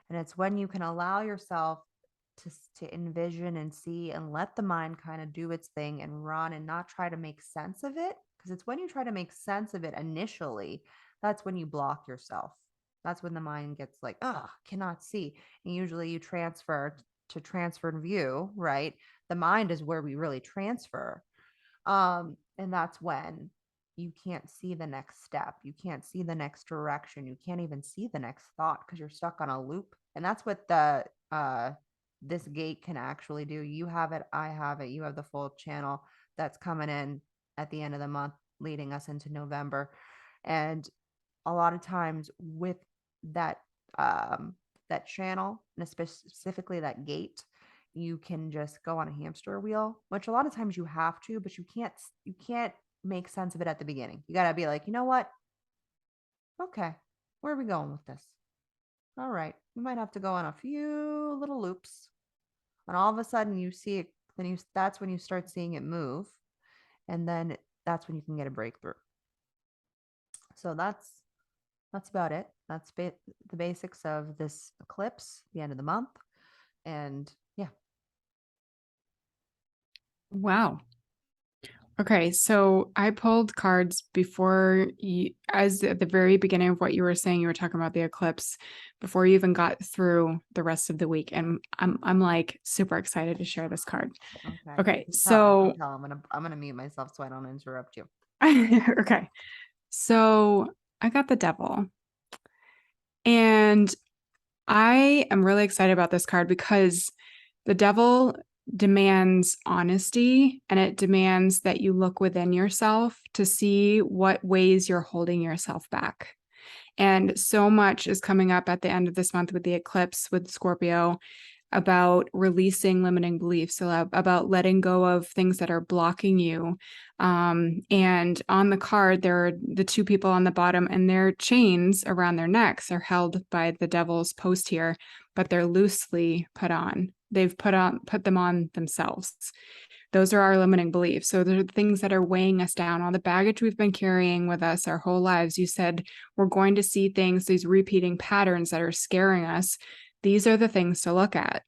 S3: And it's when you can allow yourself to envision and see and let the mind kind of do its thing and run and not try to make sense of it. Because it's when you try to make sense of it initially, that's when you block yourself. That's when the mind gets like, cannot see. And usually you transfer to transferred view, right? The mind is where we really transfer. And that's when you can't see the next step. You can't see the next direction. You can't even see the next thought because you're stuck on a loop. And that's what this gate can actually do. You have it. I have it. You have the full channel that's coming in at the end of the month, leading us into November. And a lot of times with that channel, and specifically that gate, you can just go on a hamster wheel, which a lot of times you have to, but you can't make sense of it at the beginning. You got to be like, you know what? Okay, where are we going with this? All right, we might have to go on a few little loops. And all of a sudden you see it, that's when you start seeing it move. And then that's when you can get a breakthrough. So that's about it. That's the basics of this eclipse, the end of the month. And yeah.
S2: Wow. Okay, so I pulled cards before as at the very beginning of what you were saying, you were talking about the eclipse before you even got through the rest of the week, and I'm like super excited to share this card. Okay, so
S3: I'm gonna mute myself so I don't interrupt you.
S2: Okay, so I got the Devil, and I am really excited about this card because the Devil demands honesty, and it demands that you look within yourself to see what ways you're holding yourself back. And so much is coming up at the end of this month with the eclipse with Scorpio about releasing limiting beliefs, so about letting go of things that are blocking you. And on the card, there are the two people on the bottom, and their chains around their necks are held by the devil's post here, but they're loosely put on. They've put them on themselves. Those are our limiting beliefs. So they're the things that are weighing us down, all the baggage we've been carrying with us our whole lives. You said we're going to see things, these repeating patterns that are scaring us. These are the things to look at.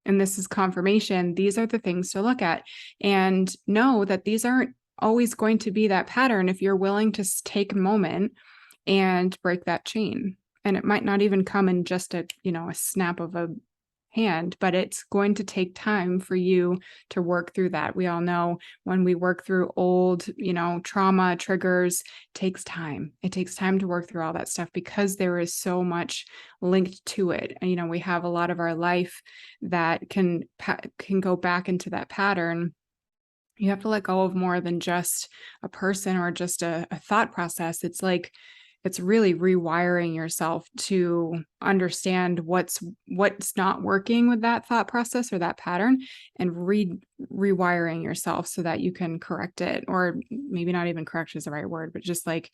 S2: And this is confirmation. These are the things to look at. And know that these aren't always going to be that pattern if you're willing to take a moment and break that chain. And it might not even come in just a snap of a hand, but it's going to take time for you to work through that. We all know when we work through old, trauma triggers, takes time. It takes time to work through all that stuff because there is so much linked to it. And, we have a lot of our life that can go back into that pattern. You have to let go of more than just a person or just a thought process. It's really rewiring yourself to understand what's not working with that thought process or that pattern, and rewiring yourself so that you can correct it, or maybe not even correct is the right word, but just like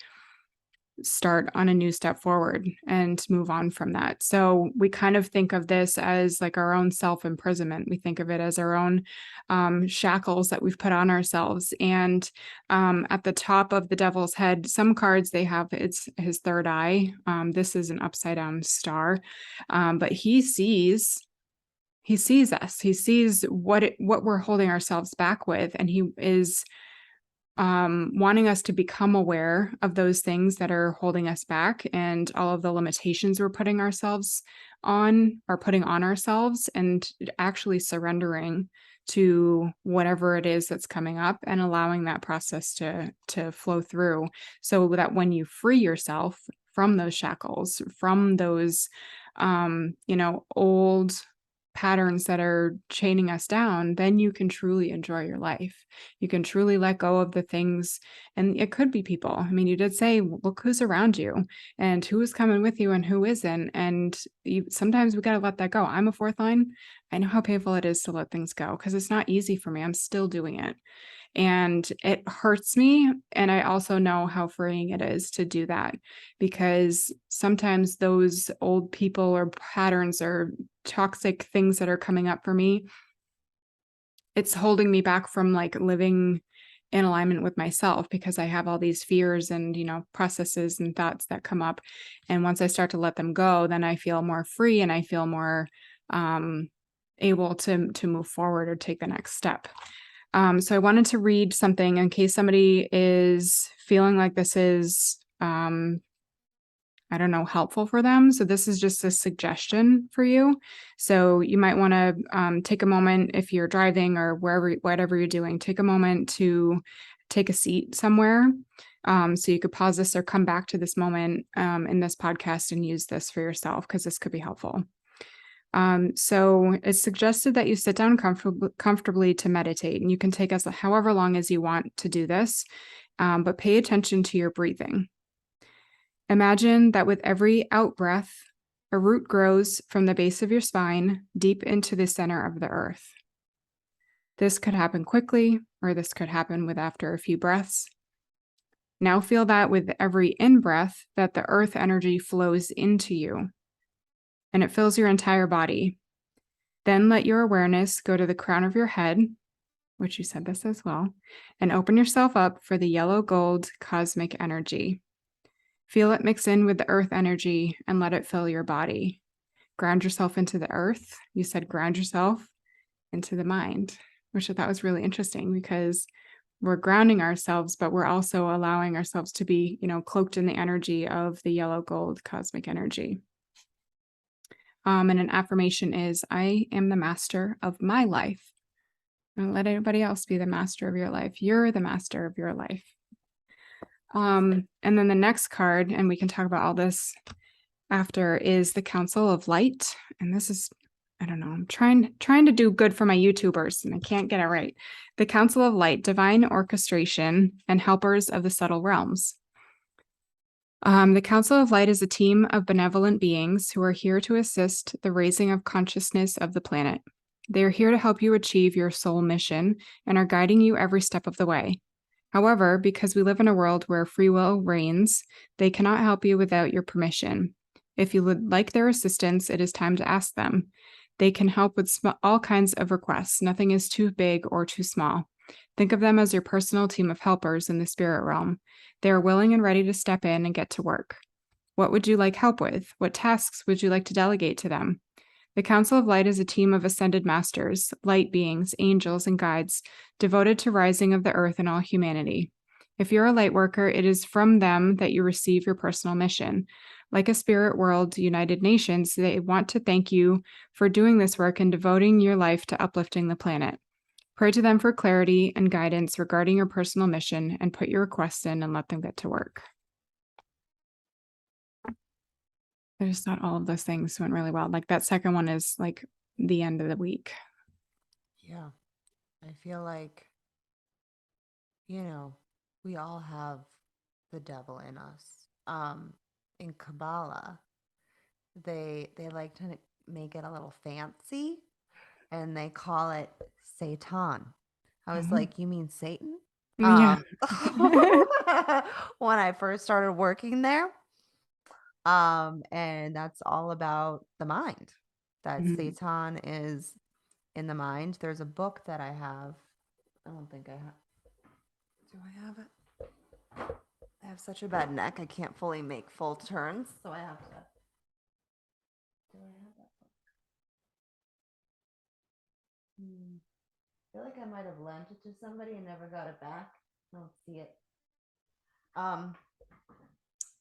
S2: start on a new step forward and move on from that. So we kind of think of this as like our own self-imprisonment. We think of it as our own shackles that we've put on ourselves. And at the top of the devil's head, some cards they have, it's his third eye. This is an upside down star, but he sees us. He sees what we're holding ourselves back with, and he is wanting us to become aware of those things that are holding us back and all of the limitations we're putting on ourselves, and actually surrendering to whatever it is that's coming up and allowing that process to flow through, so that when you free yourself from those shackles, from those old patterns that are chaining us down, then you can truly enjoy your life. You can truly let go of the things. And it could be people. I mean, you did say, look who's around you and who is coming with you and who isn't. And sometimes we got to let that go. I'm a fourth line. I know how painful it is to let things go because it's not easy for me. I'm still doing it. And it hurts me. And I also know how freeing it is to do that, because sometimes those old people or patterns or toxic things that are coming up for me, it's holding me back from like living in alignment with myself, because I have all these fears and, processes and thoughts that come up. And once I start to let them go, then I feel more free and I feel more able to move forward or take the next step. So I wanted to read something in case somebody is feeling like this is, helpful for them. So this is just a suggestion for you. So you might want to take a moment if you're driving or whatever you're doing, take a moment to take a seat somewhere. So you could pause this or come back to this moment in this podcast and use this for yourself, because this could be helpful. So it's suggested that you sit down comfortably to meditate, and you can take us however long as you want to do this, but pay attention to your breathing. Imagine that with every out breath, a root grows from the base of your spine deep into the center of the earth. This could happen quickly, or this could happen after a few breaths. Now feel that with every in-breath that the earth energy flows into you, and it fills your entire body. Then let your awareness go to the crown of your head, which you said this as well, and open yourself up for the yellow gold cosmic energy. Feel it mix in with the earth energy and let it fill your body. Ground yourself into the earth. You said ground yourself into the mind, which I thought was really interesting, because we're grounding ourselves, but we're also allowing ourselves to be, cloaked in the energy of the yellow gold cosmic energy. And an affirmation is, I am the master of my life. Don't let anybody else be the master of your life. You're the master of your life. And then the next card, and we can talk about all this after, is the Council of Light. And this is I don't know. I'm trying to do good for my YouTubers and I can't get it right. The Council of Light, divine orchestration and helpers of the subtle realms. The Council of Light is a team of benevolent beings who are here to assist the raising of consciousness of the planet. They are here to help you achieve your soul mission and are guiding you every step of the way. However, because we live in a world where free will reigns, they cannot help you without your permission. If you would like their assistance, it is time to ask them. They can help with all kinds of requests. Nothing is too big or too small. Think of them as your personal team of helpers in the spirit realm. They are willing and ready to step in and get to work. What would you like help with? What tasks would you like to delegate to them? The Council of Light is a team of ascended masters, light beings, angels, and guides devoted to rising of the earth and all humanity. If you're a light worker, it is from them that you receive your personal mission. Like a spirit world United Nations, they want to thank you for doing this work and devoting your life to uplifting the planet. Pray to them for clarity and guidance regarding your personal mission and put your requests in and let them get to work. I just thought all of those things went really well. Like that second one is like the end of the week.
S3: Yeah. I feel like, we all have the devil in us. In Kabbalah, they like to make it a little fancy and they call it Satan. I was like, you mean Satan?
S2: Yeah.
S3: When I first started working there. And that's all about the mind. That Satan is in the mind. There's a book that I have. I don't think I have. Do I have it? I have such a bad neck. I can't fully make full turns, so I have to. Do I have that book? I feel like I might have lent it to somebody and never got it back. I don't see it.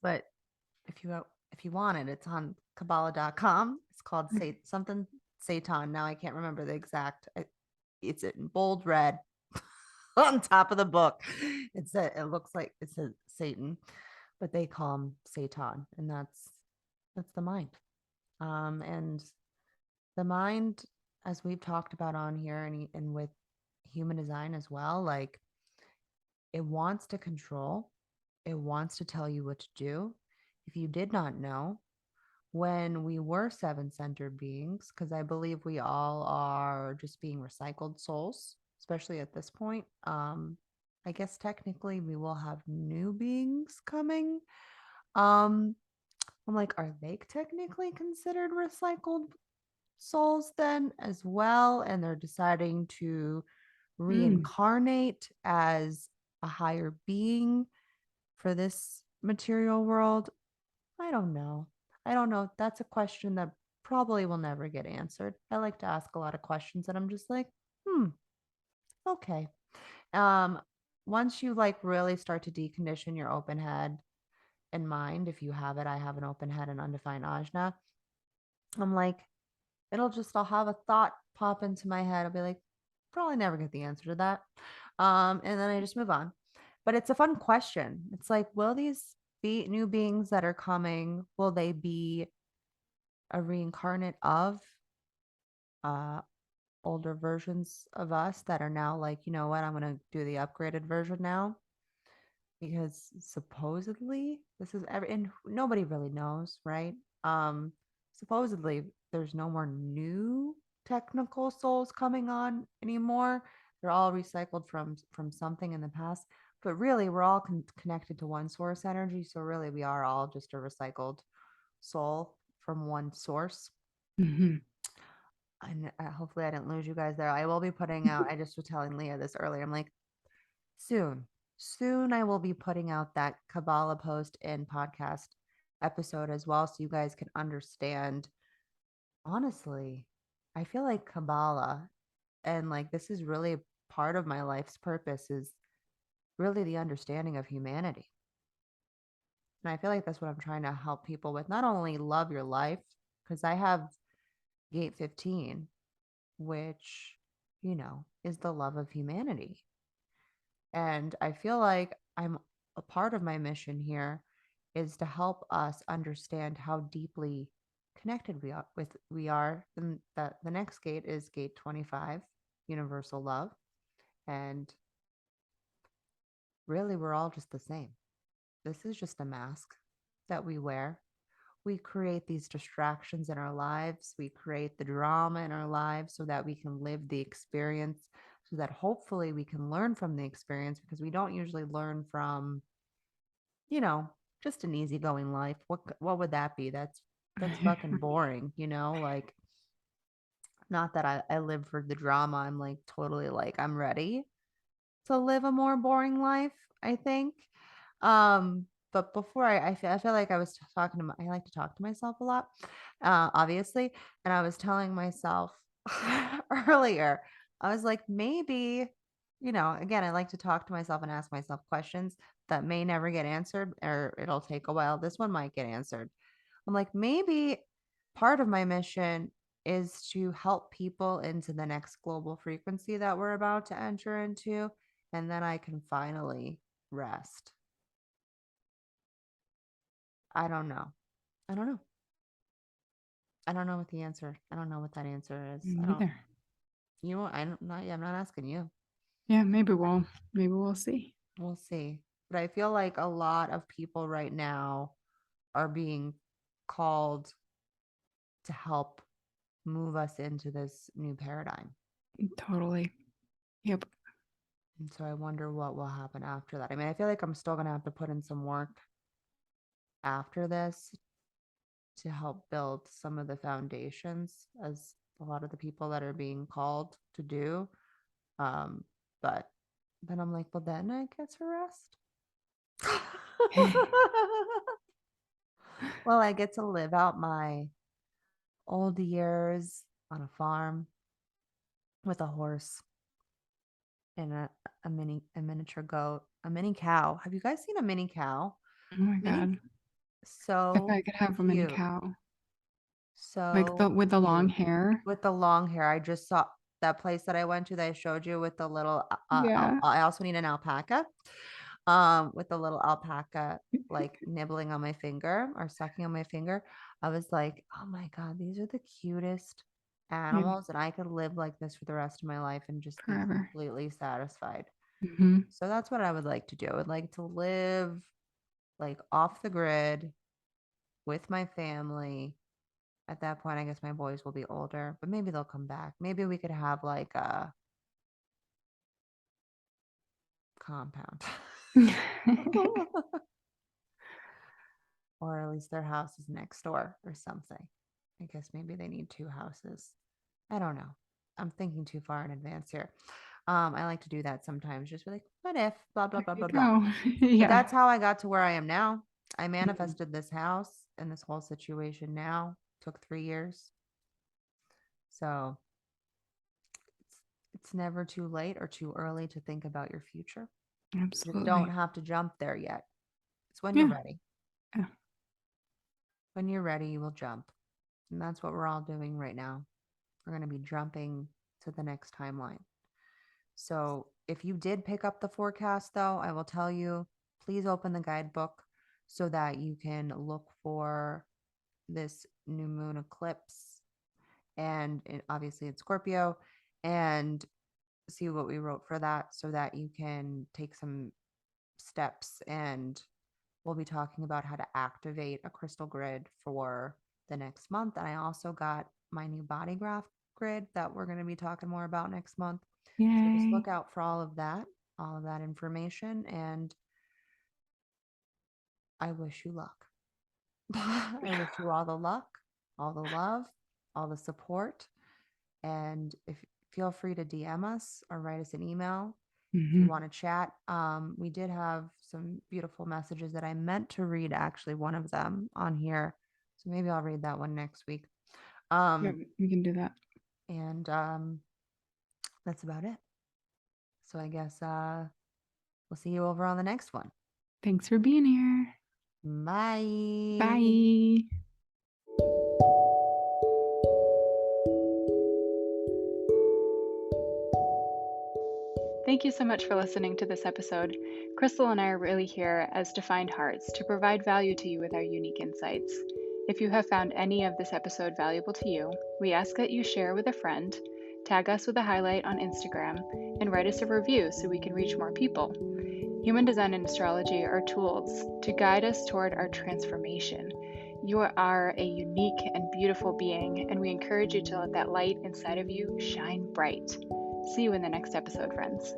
S3: But if you want it, it's on Kabbalah.com. It's called something Satan. Now I can't remember the exact. It's in bold red on top of the book. It looks like it says Satan, but they call him Satan, and that's the mind. And the mind, as we've talked about on here, and with human design as well, like it wants to control. It wants to tell you what to do. If you did not know, when we were seven-centered beings, because I believe we all are just being recycled souls, especially at this point. I guess technically we will have new beings coming. I'm like, are they technically considered recycled souls then as well? And they're deciding to reincarnate as a higher being for this material world. I don't know. That's a question that probably will never get answered. I like to ask a lot of questions and I'm just like, okay. Once you like really start to decondition your open head and mind, if you have it, I have an open head and undefined ajna. I'm like, I'll have a thought pop into my head. I'll be like, probably never get the answer to that. And then I just move on. But it's a fun question. It's like, will these new beings that are coming, will they be a reincarnate of older versions of us that are now like, you know what, I'm going to do the upgraded version now? Because supposedly this is and nobody really knows, right? Supposedly there's no more new technical souls coming on anymore. They're all recycled from something in the past, but really we're all connected to one source energy, so really we are all just a recycled soul from one source. And hopefully I didn't lose you guys there. I will be putting out, I just was telling Leah this earlier, I'm like, soon I will be putting out that Kabbalah post and podcast episode as well, so you guys can understand. Honestly, I feel like Kabbalah, and like this is really part of my life's purpose, is really the understanding of humanity. And I feel like that's what I'm trying to help people with. Not only love your life, because I have gate 15, which, is the love of humanity. And I feel like I'm a part of my mission here is to help us understand how deeply connected we are. Then the next gate is gate 25, universal love. And really, we're all just the same. This is just a mask that we wear. We create these distractions in our lives. We create the drama in our lives so that we can live the experience, so that hopefully we can learn from the experience, because we don't usually learn from, just an easygoing life. What would that be? That's fucking boring, like, not that I live for the drama. I'm like totally like I'm ready to live a more boring life, I think. But before I feel like I was talking to I like to talk to myself a lot, obviously. And I was telling myself earlier, I was like, maybe, again, I like to talk to myself and ask myself questions that may never get answered, or it'll take a while. This one might get answered. I'm like, maybe part of my mission is to help people into the next global frequency that we're about to enter into. And then I can finally rest. I don't know. I don't know. I don't know what the answer. I don't know what that answer is.
S2: Me neither.
S3: I'm not asking you.
S2: Yeah, maybe we'll see.
S3: We'll see. But I feel like a lot of people right now are being called to help move us into this new paradigm.
S2: Totally. Yep.
S3: And so I wonder what will happen after that. I mean, I feel like I'm still going to have to put in some work after this to help build some of the foundations, as a lot of the people that are being called to do. But then I'm like, well, then I get to rest. Well, I get to live out my old years on a farm with a horse and a miniature goat, a mini cow. Have you guys seen a mini cow?
S2: Oh my God.
S3: So
S2: If I could have a mini
S3: cute.
S2: cow. Like
S3: So
S2: with the long
S3: cute.
S2: hair.
S3: With the long hair. I just saw that place that I went to that I showed you with the little
S2: Yeah.
S3: I also need an alpaca. With the little alpaca like nibbling on my finger or sucking on my finger. I was like, oh my God, these are the cutest animals, and I could live like this for the rest of my life and just be
S2: Forever.
S3: completely satisfied.
S2: Mm-hmm.
S3: So that's what I would like to do. I would like to live like off the grid with my family. At that point, I guess my boys will be older, but maybe they'll come back. Maybe we could have like a compound. Or at least their house is next door or something. I guess maybe they need two houses. I don't know. I'm thinking too far in advance here. I like to do that sometimes, just be like, what if, blah, blah, blah, blah, blah.
S2: Yeah.
S3: But that's how I got to where I am now. I manifested this house and this whole situation now. Took 3 years. So it's never too late or too early to think about your future.
S2: Absolutely.
S3: You don't have to jump there yet. It's when you're ready.
S2: Yeah.
S3: When you're ready, you will jump. And that's what we're all doing right now. We're going to be jumping to the next timeline. So if you did pick up the forecast, though, I will tell you, please open the guidebook so that you can look for this new moon eclipse. And obviously it's Scorpio, and see what we wrote for that so that you can take some steps. And we'll be talking about how to activate a crystal grid for the next month. And I also got my new body graph grid that we're going to be talking more about next month.
S2: Yay.
S3: So just look out for all of that information. And I wish you luck. I wish you all the luck, all the love, all the support. And feel free to DM us or write us an email if you want to chat. We did have some beautiful messages that I meant to read, actually, one of them on here. So maybe I'll read that one next week.
S2: Yeah, we can do that.
S3: And that's about it. So I guess we'll see you over on the next one.
S2: Thanks for being here.
S3: Bye.
S2: Bye. Thank you so much for listening to this episode. Krystle and I are really here as defined hearts to provide value to you with our unique insights. If you have found any of this episode valuable to you, we ask that you share with a friend, tag us with a highlight on Instagram, and write us a review so we can reach more people. Human design and astrology are tools to guide us toward our transformation. You are a unique and beautiful being, and we encourage you to let that light inside of you shine bright. See you in the next episode, friends.